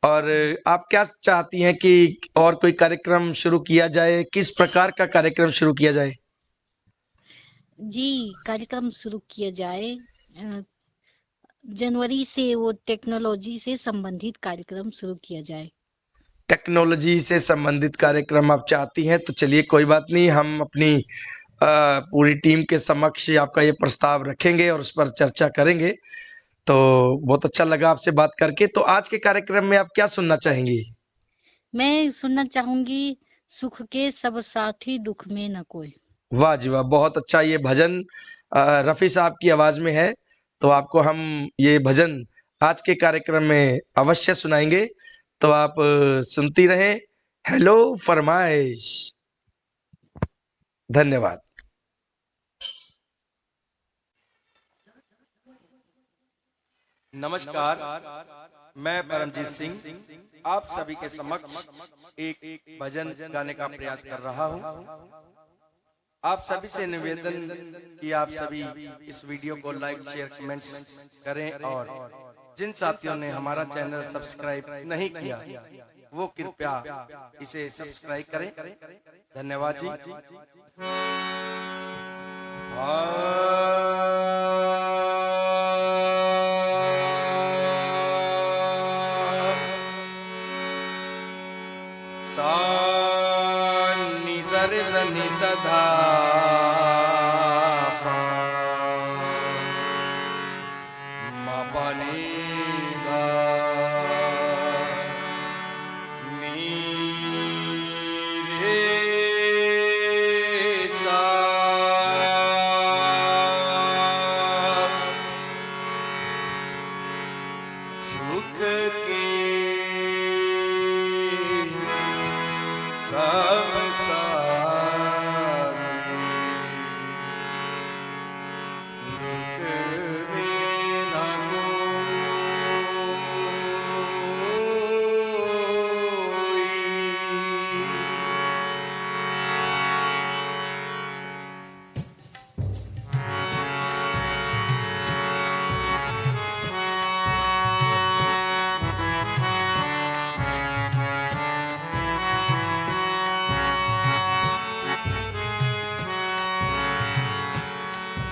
और आप क्या चाहती हैं कि और कोई कार्यक्रम शुरू किया जाए? किस प्रकार का कार्यक्रम शुरू किया जाए? जी, कार्यक्रम शुरू किया जाए। जनवरी से वो टेक्नोलॉजी से संबंधित कार्यक्रम शुरू किया जाए। टेक्नोलॉजी से संबंधित कार्यक्रम आप चाहती हैं, तो चलिए कोई बात नहीं, हम अपनी पूरी टीम के समक्ष आपका ये प्रस्ताव रखेंगे और उस पर चर्चा करेंगे। तो बहुत अच्छा लगा आपसे बात करके। तो आज के कार्यक्रम में आप क्या सुनना चाहेंगी? मैं सुनना चाहूंगी, सुख के सब साथी दुख में न कोई। वाह जी वाह, बहुत अच्छा। ये भजन रफी साहब की आवाज में है, तो आपको हम ये भजन आज के कार्यक्रम में अवश्य सुनाएंगे, तो आप सुनती रहें हेलो फरमाइश। धन्यवाद। नमस्कार, मैं परमजीत सिंह आप सभी के समक्ष एक भजन गाने का प्रयास कर रहा हूं। आप सभी से निवेदन कि आप सभी इस वीडियो को लाइक शेयर कमेंट्स करें, और जिन साथियों ने हमारा चैनल सब्सक्राइब नहीं किया वो कृपया इसे सब्सक्राइब करें। धन्यवाद जी। सा नि सरे सनि सधा पा मा पा नी धा नी रे सा। सुख के सब साथी दुख में न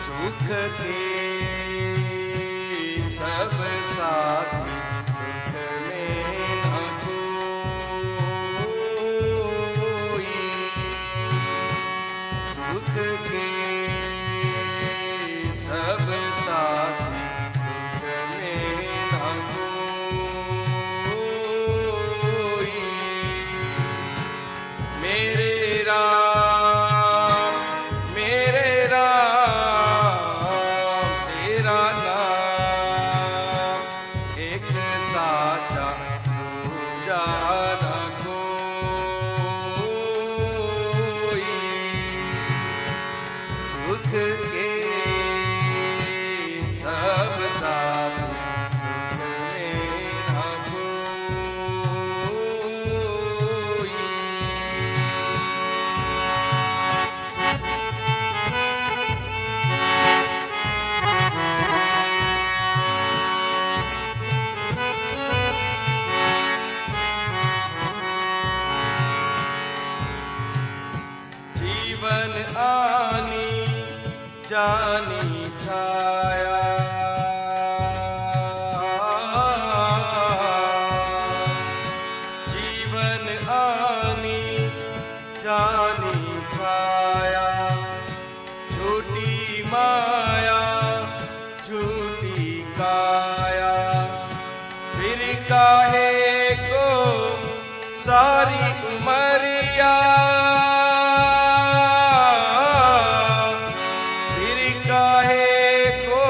सुख के सब साथी दुख में न कोई। सुख के सब साथी दुख में न कोई। मेरे राम मेरे राम तेरा नाम एक साचा दूजा न कोई। सुख के सब साथी दुख में न कोई। जीवन आनी जानी छाया जीवन आनी जानी छाया। झूठी माया झूठी काया फिर काहे को सारी उमरिया। फिर काहे को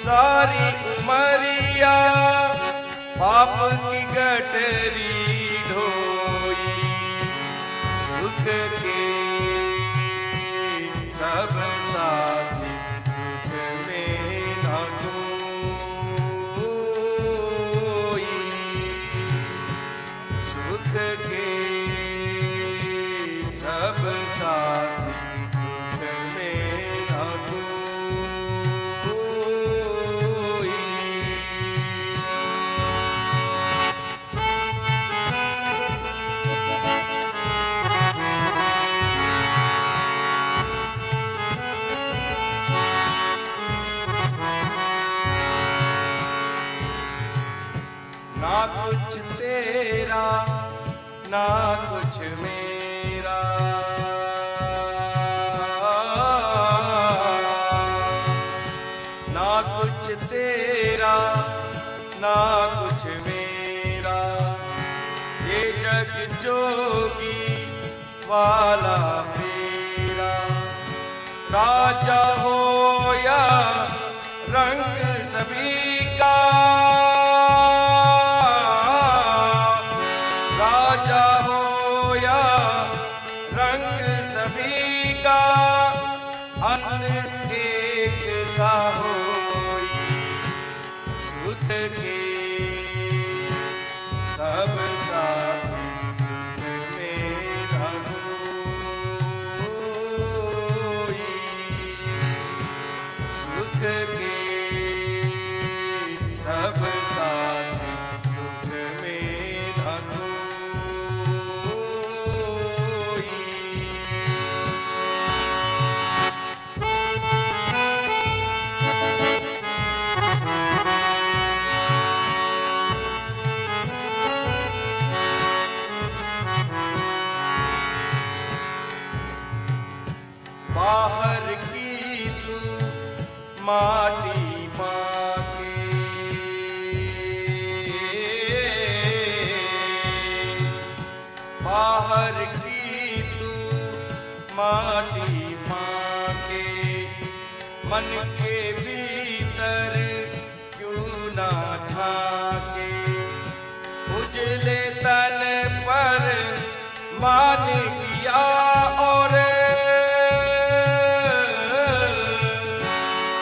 सारी उमरिया। पाप की गठरी ढोई। सुख के सब साथी दुख में न कोई। सुख के सब साथी दुख में न कोई। ना कुछ तेरा ना कुछ मेरा। ना कुछ तेरा ना कुछ मेरा। ये जग जोगी वाला मेरा। राजा हो या रंग सभी का। के सब साथ मेरा कोई, सुख के सब साथ दुख मेरा कोई। बाहर की तू माटी माँ के, बाहर की तू माटी माँ के, मन के भीतर क्यों ना झांके, उजले तन पर मान किया और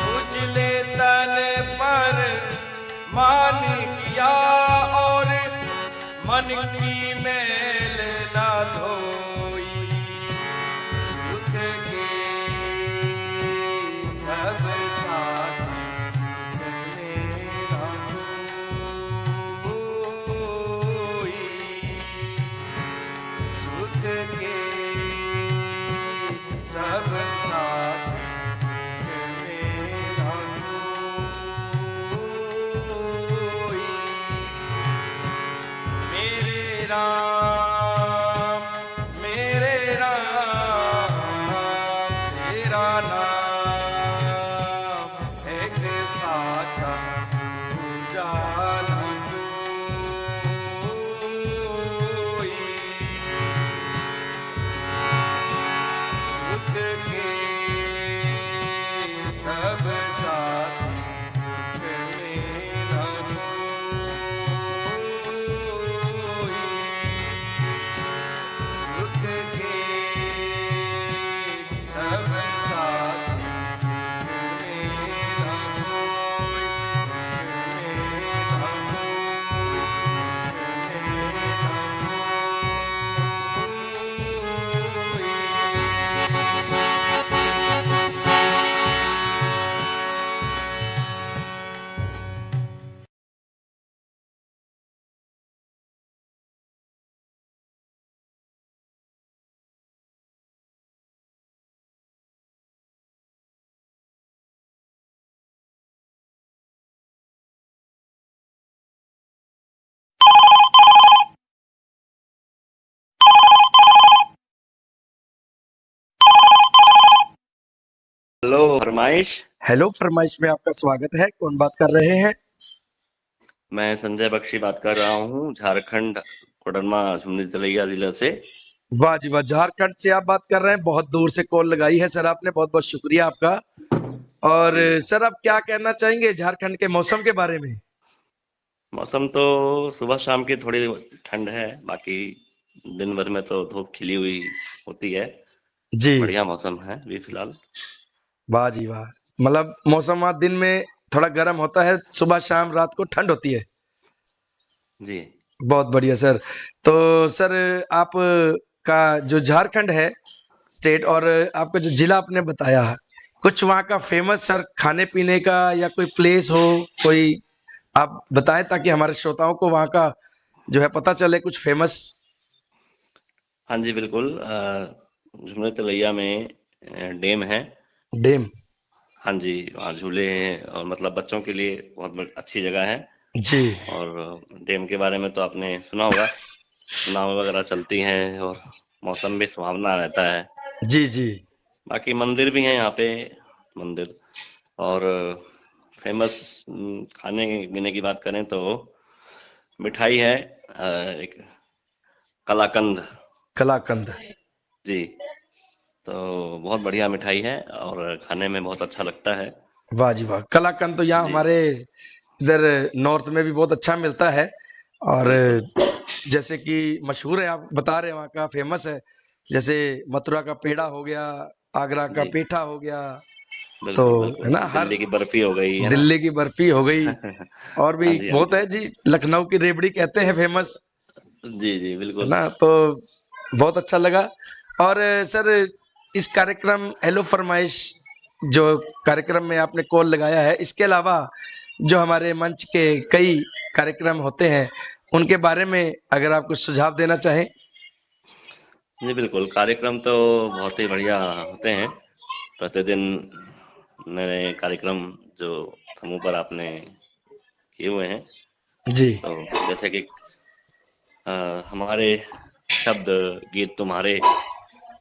उजले तन पर मान किया और मन की मैल ना धोई, सुख के सब साथ मेरा कोई, सुख के सब साथ मेरा कोई। मेरे राम तेरा नाम एक साचा उजाला कोई, सुख के सब साथ मेरा कोई, सुख के सब साथ मेरा कोई, मेरा हेलो फरमाइश। हेलो फरमाइश में आपका स्वागत है। कौन बात कर रहे हैं? मैं संजय बख्शी बात कर रहा हूँ, झारखंड, कोडरमा झुमरी तलैया जिला से। वाह जी वाह, झारखंड से आप बात कर रहे हैं। बहुत दूर से कॉल लगाई है सर आपने, बहुत बहुत शुक्रिया आपका। और सर आप क्या कहना चाहेंगे झारखंड के मौसम के बारे में? मौसम तो सुबह शाम की थोड़ी ठंड है, बाकी दिन भर में तो धूप खिली हुई होती है। जी बढ़िया मौसम है अभी फिलहाल। वाह जी वाह, मतलब मौसम आज दिन में थोड़ा गर्म होता है, सुबह शाम रात को ठंड होती है। जी बहुत बढ़िया सर। तो सर आप का जो झारखंड है स्टेट, और आपका जो जिला आपने बताया, कुछ वहाँ का फेमस सर खाने पीने का या कोई प्लेस हो, कोई आप बताएं ताकि हमारे श्रोताओं को वहाँ का जो है पता चले कुछ फेमस। हाँ जी बिल्कुल। झुमरी तलैया में डैम है। डैम? हाँ जी, वहाँ झूले हैं और मतलब बच्चों के लिए बहुत अच्छी जगह है। जी और डैम के बारे में तो आपने सुना होगा, नाव वगैरह चलती हैं और मौसम भी सुहावना रहता है। जी जी बाकी मंदिर भी हैं यहाँ पे, मंदिर। और फेमस खाने पीने की बात करें तो मिठाई है एक कलाकंद। कलाकंद? जी, तो बहुत बढ़िया मिठाई है और खाने में बहुत अच्छा लगता है। वाह जी वाह, कलाकंद तो यहाँ जी हमारे इधर नॉर्थ में भी बहुत अच्छा मिलता है। और बिल्कुल। जैसे कि मशहूर है, आप बता रहे हैं वहाँ का फेमस है, जैसे मथुरा का पेड़ा हो गया, आगरा का जी पेठा हो गया, बिल्कुल तो है बिल्कुल ना, हर दिल्ली की बर्फी हो गई है ना। दिल्ली की बर्फी हो गई, और भी हाँ जी हाँ बहुत जी। है जी, लखनऊ की रेवड़ी कहते हैं फेमस, जी जी है बिल्कुल। ना। तो बहुत अच्छा लगा। और सर, इस कार्यक्रम हेलो फरमाइश जो कार्यक्रम में आपने कॉल लगाया है, इसके अलावा जो हमारे मंच के कई कार्यक्रम होते हैं, उनके बारे में अगर आप कुछ सुझाव देना चाहें। जी बिल्कुल, कार्यक्रम तो बहुत ही बढ़िया होते हैं। प्रतिदिन नए कार्यक्रम जो समूह पर आपने किए हुए हैं, जी तो जैसे कि हमारे शब्द गीत तुम्हारे,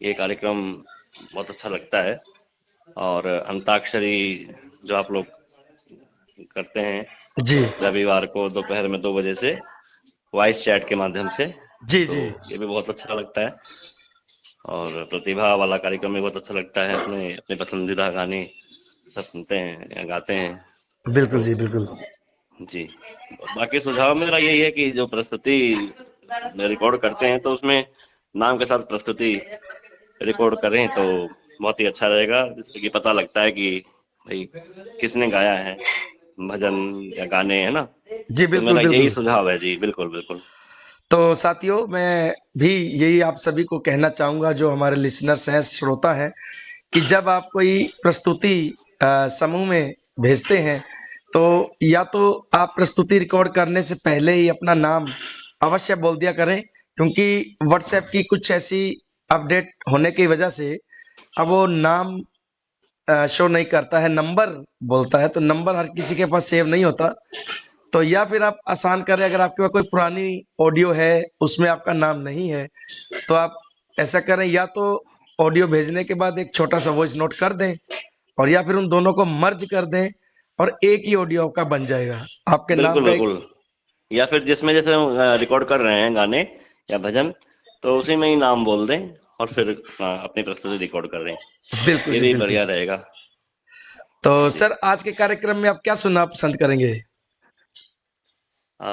ये कार्यक्रम बहुत अच्छा लगता है। और अंताक्षरी जो आप लोग करते हैं जी रविवार को दोपहर में 2 बजे से वॉइस चैट के माध्यम से, जी तो जी ये भी बहुत अच्छा लगता है। और प्रतिभा वाला कार्यक्रम भी बहुत अच्छा लगता है, अपने अपने पसंदीदा गाने सब सुनते हैं या गाते हैं। बिल्कुल तो जी बिल्कुल। जी, बाकी सुझाव मेरा यही है कि जो प्रस्तुति में रिकॉर्ड करते हैं तो उसमें नाम के साथ प्रस्तुति रिकॉर्ड करें तो बहुत ही अच्छा रहेगा, जिससे कि पता लगता है कि भाई किसने गाया है, भजन या गाने, है ना। जी तो बिल्कुल मेरा यही बिल्कुल। सुझाव है जी, बिल्कुल बिल्कुल। तो साथियों, मैं भी यही आप सभी को कहना चाहूंगा, जो हमारे लिसनर्स हैं, श्रोता हैं, कि जब आप कोई प्रस्तुति समूह में भेजते हैं, तो या तो आप प्रस्तुति रिकॉर्ड करने से पहले ही अपना नाम अवश्य बोल दिया करें, क्योंकि व्हाट्सएप की कुछ ऐसी अपडेट होने की वजह से अब वो नाम शो नहीं करता है, नंबर बोलता है, तो नंबर हर किसी के पास सेव नहीं होता। तो या फिर आप आसान करें, अगर आपके पास कोई पुरानी ऑडियो है उसमें आपका नाम नहीं है, तो आप ऐसा करें, या तो ऑडियो भेजने के बाद एक छोटा सा वॉइस नोट कर दें, और या फिर उन दोनों को मर्ज कर दें, और एक ही ऑडियो का बन जाएगा, आपके नाम बिल्कुल का एक। बिल्कुल, या फिर जिसमें जैसे रिकॉर्ड कर रहे हैं गाने या भजन, तो उसी में ही नाम बोल दें और फिर अपनी प्रस्तुति रिकॉर्ड कर दें, बिल्कुल ये जी भी बिल्कुल। बढ़िया रहेगा। तो जी। सर, आज के कार्यक्रम में आप क्या सुनना पसंद करेंगे? आ,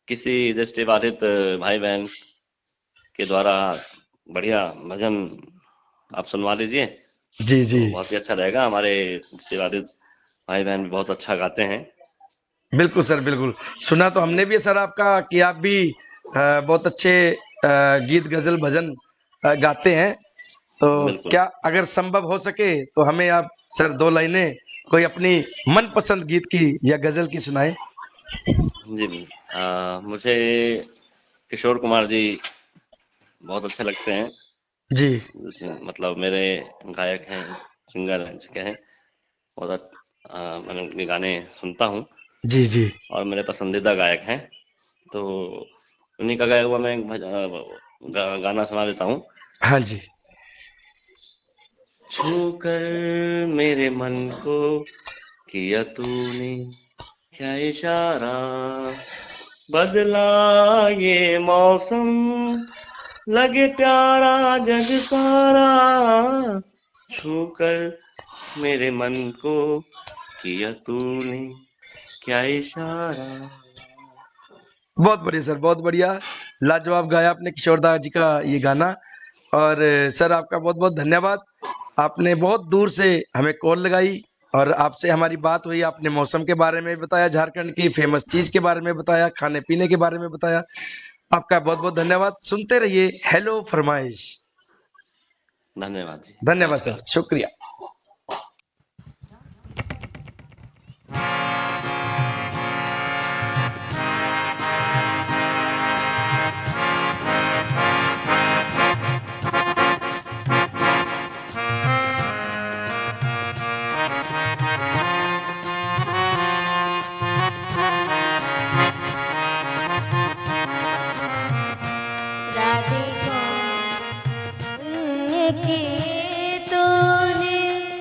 किसी दृष्टिबाधित भाई बहन के द्वारा बढ़िया भजन आप सुनवा दीजिए, जी जी तो बहुत ही अच्छा रहेगा। हमारे दृष्टिबाधित भाई बहन भी बहुत अच्छा गाते हैं। बिल्कुल सर, बिल्कुल। सुना तो हमने भी है सर आपका, कि आप भी बहुत अच्छे गीत गजल भजन गाते हैं। तो बिल्कुल। क्या अगर संभव हो सके तो हमें आप सर 2 लाइनें कोई अपनी मनपसंद गीत की या गजल की सुनाए। जी मुझे किशोर कुमार जी बहुत अच्छे लगते हैं। जी मतलब मेरे गायक हैं, सिंगर हैं, जिसके हैं बहुत मैंने उनके गाने सुनता हूँ जी जी और मेरे पसंदीदा गायक हैं। तो उन्हीं का गाया हुआ मैं एक गाना सुना देता हूँ। हाँ जी। छू कर मेरे मन को किया तूने क्या इशारा, बदला ये मौसम लगे प्यारा जग सारा, छू कर मेरे मन को किया तूने क्या इशारा। बहुत बढ़िया सर, बहुत बढ़िया, लाजवाब गाया आपने किशोरदा जी का ये गाना। और सर, आपका बहुत बहुत धन्यवाद। आपने बहुत दूर से हमें कॉल लगाई और आपसे हमारी बात हुई। आपने मौसम के बारे में बताया, झारखंड की फेमस चीज के बारे में बताया, खाने पीने के बारे में बताया। आपका बहुत बहुत धन्यवाद। सुनते रहिए हेलो फरमाइश। धन्यवाद जी, धन्यवाद सर, नमस्कार। शुक्रिया। राधे को के तूने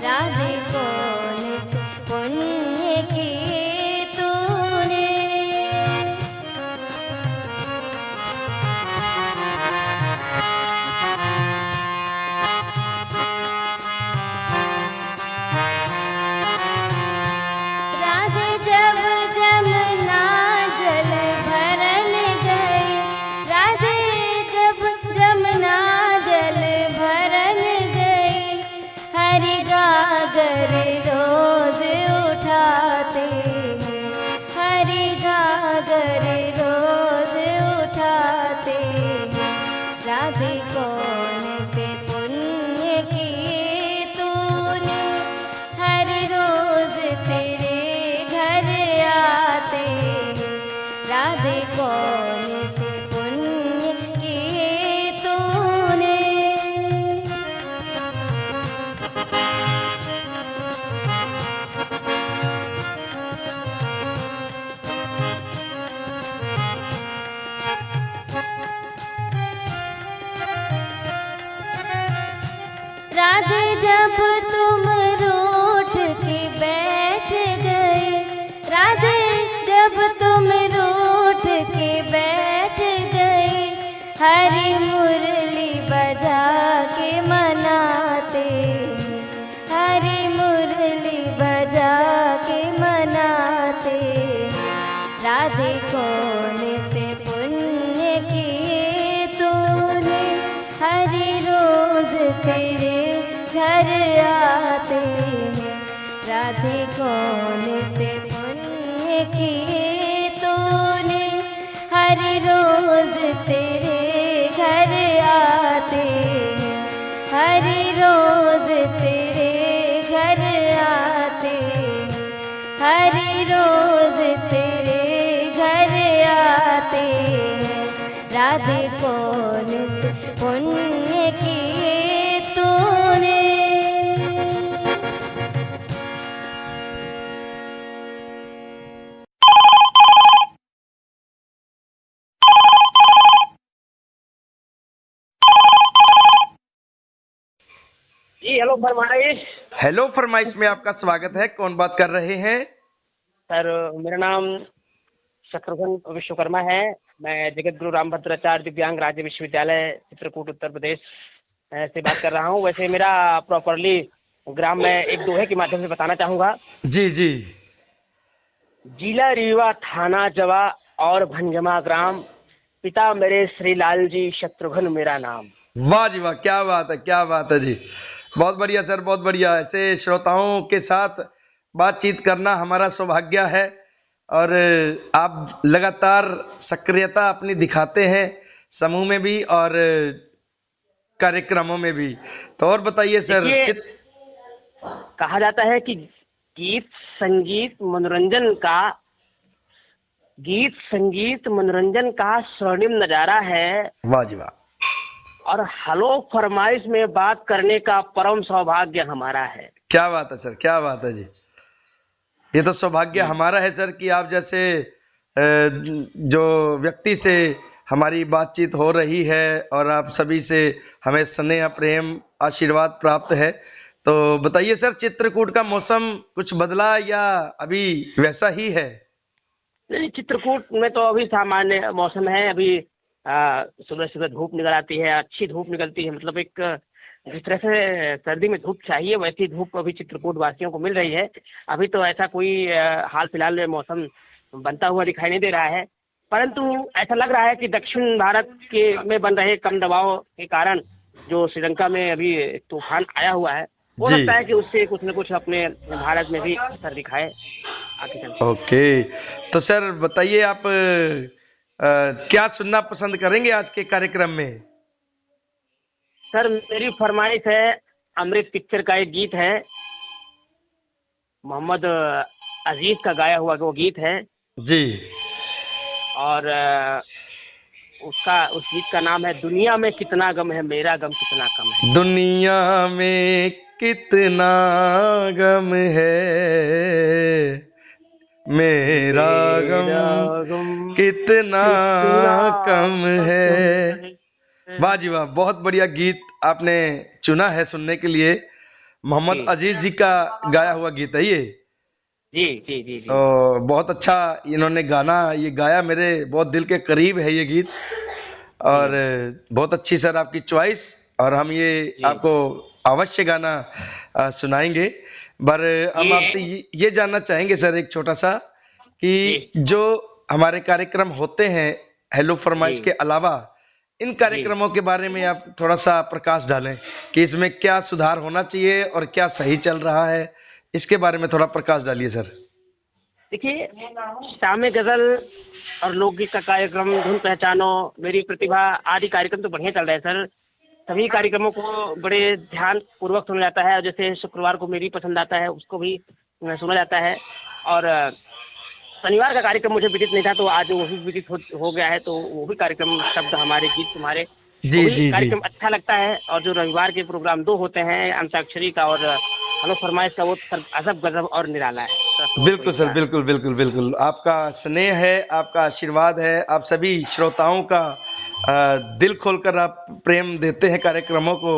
राधे कौन से पुण्य किए तूने। राधे जब जमुना जल भरन गई, राधे जब जमुना जल भरन गई, हरि गागर रोज उठाते हैं, हरि गागर रोज उठाते हैं। राधे कौन से पुण्य किए तूने, हर रोज तेरे घर आते हैं। राधे कौन से पुण्य किए तूने। राधे जब तुम रूठ के बैठ गए, राधे जब तुम रूठ के बैठ गए, हरि मुरली बजा के मनाते हैं, हरि मुरली बजा के मनाते हैं। राधे कौन से पुण्य किए तूने, हरि रोज तेरे घर आते हैं। राधे कौन से पुण्य किए तूने, हरि रोज तेरे घर आते हैं, हरि रोज तेरे घर आते हैं, हरि रोज तेरे घर आते हैं। राधे कौन से पुण्य किए तूने। जी हेलो फरमाइश। हेलो फरमाइश में आपका स्वागत है। कौन बात कर रहे हैं? सर मेरा नाम शत्रुघ्न विश्वकर्मा है। मैं जगत गुरु रामभद्राचार्य दिव्यांग राज्य विश्वविद्यालय चित्रकूट उत्तर प्रदेश से बात कर रहा हूँ। वैसे मेरा प्रॉपरली ग्राम मैं एक दोहे के माध्यम से बताना चाहूँगा। जी जी। जिला रीवा, थाना जवा और भंजमा ग्राम, पिता मेरे श्री लाल जी, शत्रुघ्न मेरा नाम। वाह जी वाह, क्या बात है, क्या बात है जी। बहुत बढ़िया सर, बहुत बढ़िया। ऐसे श्रोताओं के साथ बातचीत करना हमारा सौभाग्य है और आप लगातार सक्रियता अपनी दिखाते हैं समूह में भी और कार्यक्रमों में भी। तो और बताइए सर। कहा जाता है कि गीत संगीत मनोरंजन का स्वर्णिम नजारा है। वाह जी वाह। और हेलो फरमाइश में बात करने का परम सौभाग्य हमारा है। क्या बात है सर, क्या बात है जी। ये तो सौभाग्य हमारा है सर कि आप जैसे जो व्यक्ति से हमारी बातचीत हो रही है और आप सभी से हमें स्नेह, प्रेम, आशीर्वाद प्राप्त है। तो बताइए सर, चित्रकूट का मौसम कुछ बदला या अभी वैसा ही है? नहीं, चित्रकूट में तो अभी सामान्य मौसम है। अभी सुबह सुबह धूप निकल आती है, अच्छी धूप निकलती है। मतलब एक जिस तरह से सर्दी में धूप चाहिए वैसी धूप अभी चित्रकूट वासियों को मिल रही है। अभी तो ऐसा कोई हाल फिलहाल में मौसम बनता हुआ दिखाई नहीं दे रहा है, परंतु ऐसा लग रहा है कि दक्षिण भारत के में बन रहे कम दबाव के कारण जो श्रीलंका में अभी तूफान आया हुआ है, हो सकता है कि उससे कुछ न कुछ अपने भारत में भी असर दिखाए आगे चलकर। ओके, तो सर बताइए आप क्या सुनना पसंद करेंगे आज के कार्यक्रम में? सर मेरी फरमाइश है, अमृत पिक्चर का एक गीत है, मोहम्मद अजीज का गाया हुआ वो गीत है जी। और उस गीत का नाम है दुनिया में कितना गम है, मेरा गम कितना कम है। दुनिया में कितना गम है, मेरा गम कितना कम है। वाह जी वाह, बहुत बढ़िया गीत आपने चुना है सुनने के लिए। मोहम्मद जी। अजीज जी का गाया हुआ गीत है ये। जी जी जी जी। तो बहुत अच्छा इन्होंने गाना ये गाया, मेरे बहुत दिल के करीब है ये गीत। और बहुत अच्छी सर आपकी चॉइस, और हम ये आपको अवश्य गाना सुनाएंगे। पर हम आपसे ये जानना चाहेंगे सर एक छोटा सा, कि जो हमारे कार्यक्रम होते हैं हेलो फरमाइश के अलावा, इन कार्यक्रमों के बारे में आप थोड़ा सा प्रकाश डालें कि इसमें क्या सुधार होना चाहिए और क्या सही चल रहा है, इसके बारे में थोड़ा प्रकाश डालिए सर। देखिए, शाम गजल और लोकगीत का कार्यक्रम, धुन पहचानो, मेरी प्रतिभा आदि कार्यक्रम तो बढ़िया चल रहे हैं सर। सभी कार्यक्रमों को बड़े ध्यान पूर्वक सुना जाता है, और जैसे शुक्रवार को मेरी पसंद आता है उसको भी सुना जाता है। और शनिवार का कार्यक्रम मुझे विदित नहीं था, तो आज वो भी विदित हो गया है, तो वो भी कार्यक्रम शब्द हमारे गीत तुम्हारे कार्यक्रम अच्छा लगता है। और जो रविवार के प्रोग्राम 2 होते हैं, अंताक्षरी का और हेलो फरमाइश का, वो अजब गजब और निराला है। बिल्कुल सर, बिल्कुल बिल्कुल बिल्कुल। आपका स्नेह है, आपका आशीर्वाद है, आप सभी श्रोताओं का दिल खोलकर आप प्रेम देते हैं कार्यक्रमों को,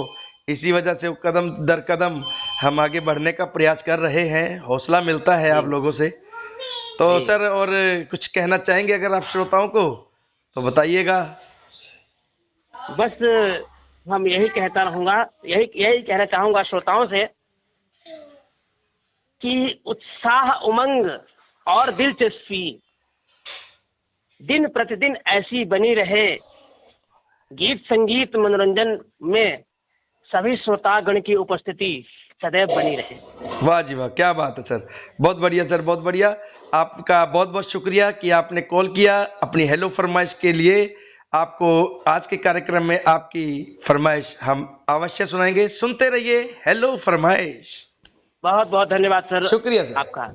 इसी वजह से कदम दर कदम हम आगे बढ़ने का प्रयास कर रहे हैं, हौसला मिलता है आप लोगों से। तो सर और कुछ कहना चाहेंगे अगर आप श्रोताओं को तो बताइएगा। बस हम यही कहता रहूँगा, यही कहना चाहूँगा श्रोताओं से कि उत्साह, उमंग और दिलचस्पी दिन प्रतिदिन ऐसी बनी रहे। गीत संगीत मनोरंजन में सभी श्रोतागण की उपस्थिति सदैव बनी रहे। वाह जी वाह, क्या बात है सर, बहुत बढ़िया सर, बहुत बढ़िया। आपका बहुत बहुत शुक्रिया कि आपने कॉल किया अपनी हेलो फरमाइश के लिए। आपको आज के कार्यक्रम में आपकी फरमाइश हम अवश्य सुनाएंगे। सुनते रहिए हेलो फरमाइश। बहुत बहुत धन्यवाद सर, शुक्रिया सर आपका।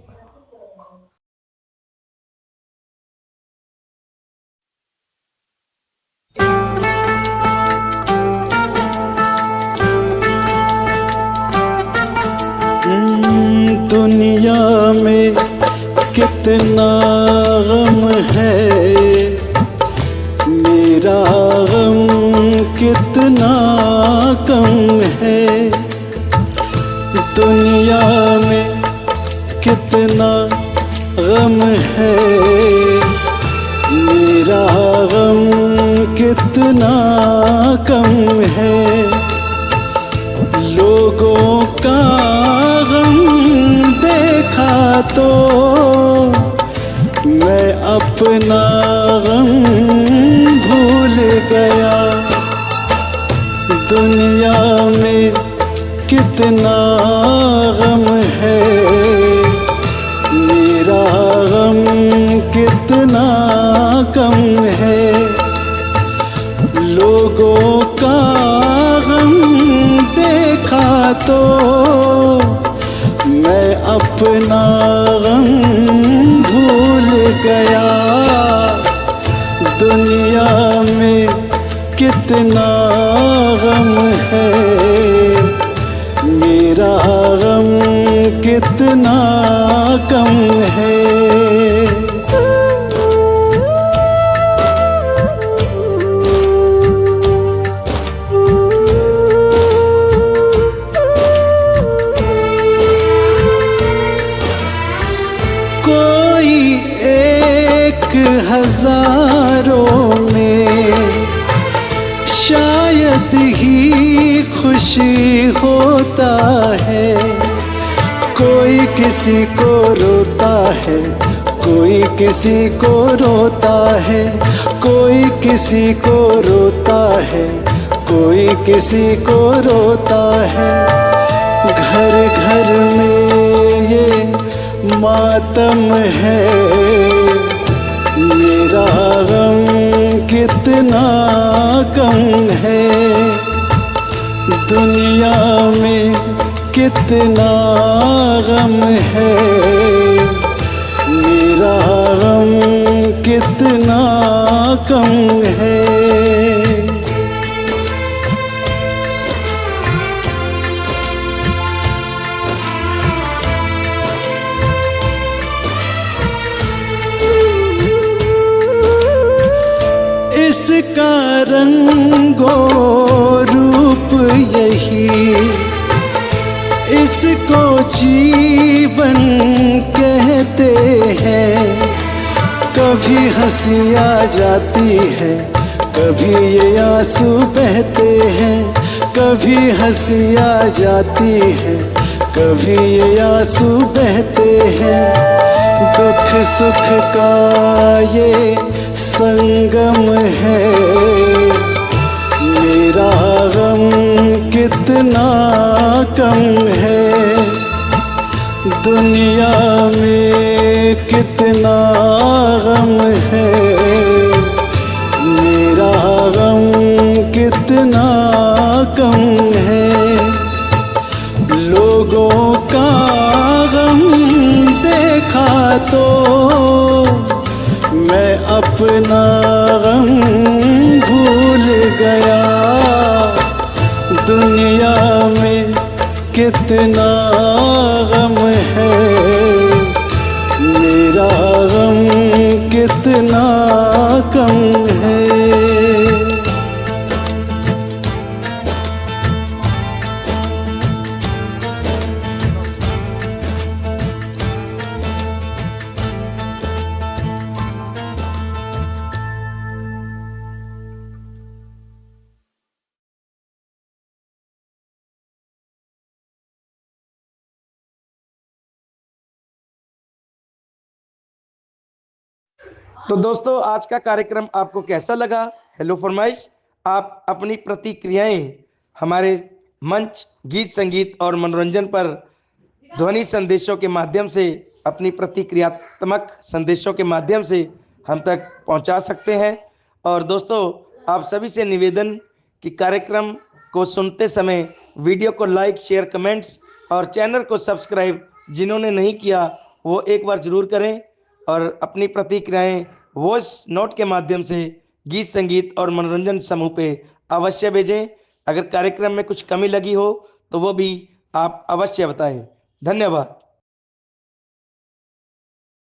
दुनिया में कितना गम है, मेरा गम कितना कम है। दुनिया में कितना गम है, मेरा गम कितना कम है। लोगों का गम देखा तो मैं अपना गम भूल गया। दुनिया में कितना गम है, मेरा गम कितना कम है। लोगों का गम देखा तो मैं अपना गम भूल गया। दुनिया में कितना गम है, मेरा गम कितना कम है। हजारों में शायद ही खुशी होता है। कोई किसी को रोता है, कोई किसी को रोता है, कोई किसी को रोता है, कोई किसी को रोता है। घर घर में ये मातम है, मेरा गम कितना कम है। दुनिया में कितना गम है, मेरा गम कितना कम है। इसका रंगो रूप यही, इसको जीवन कहते हैं। कभी हंसी आ जाती है, कभी ये आंसू बहते हैं। कभी हंसी आ जाती है, कभी ये आंसू बहते हैं। दुख सुख का ये संगम है। मेरा गम कितना कम है, दुनिया में कितना गम है। मेरा गम कितना कम है। लोगों का गम देखा तो मैं अपना गम भूल गया। दुनिया में कितना गम है, मेरा गम कितना कम है। तो दोस्तों आज का कार्यक्रम आपको कैसा लगा? हेलो फरमाइश। आप अपनी प्रतिक्रियाएं हमारे मंच, गीत संगीत और मनोरंजन पर ध्वनि संदेशों के माध्यम से, अपनी प्रतिक्रियात्मक संदेशों के माध्यम से हम तक पहुंचा सकते हैं। और दोस्तों आप सभी से निवेदन कि कार्यक्रम को सुनते समय वीडियो को लाइक, शेयर, कमेंट्स और चैनल को सब्सक्राइब जिन्होंने नहीं किया वो एक बार जरूर करें। और अपनी प्रतिक्रियाएं वॉइस नोट के माध्यम से गीत संगीत और मनोरंजन समूह पे अवश्य भेजें। अगर कार्यक्रम में कुछ कमी लगी हो तो वो भी आप अवश्य बताएं। धन्यवाद।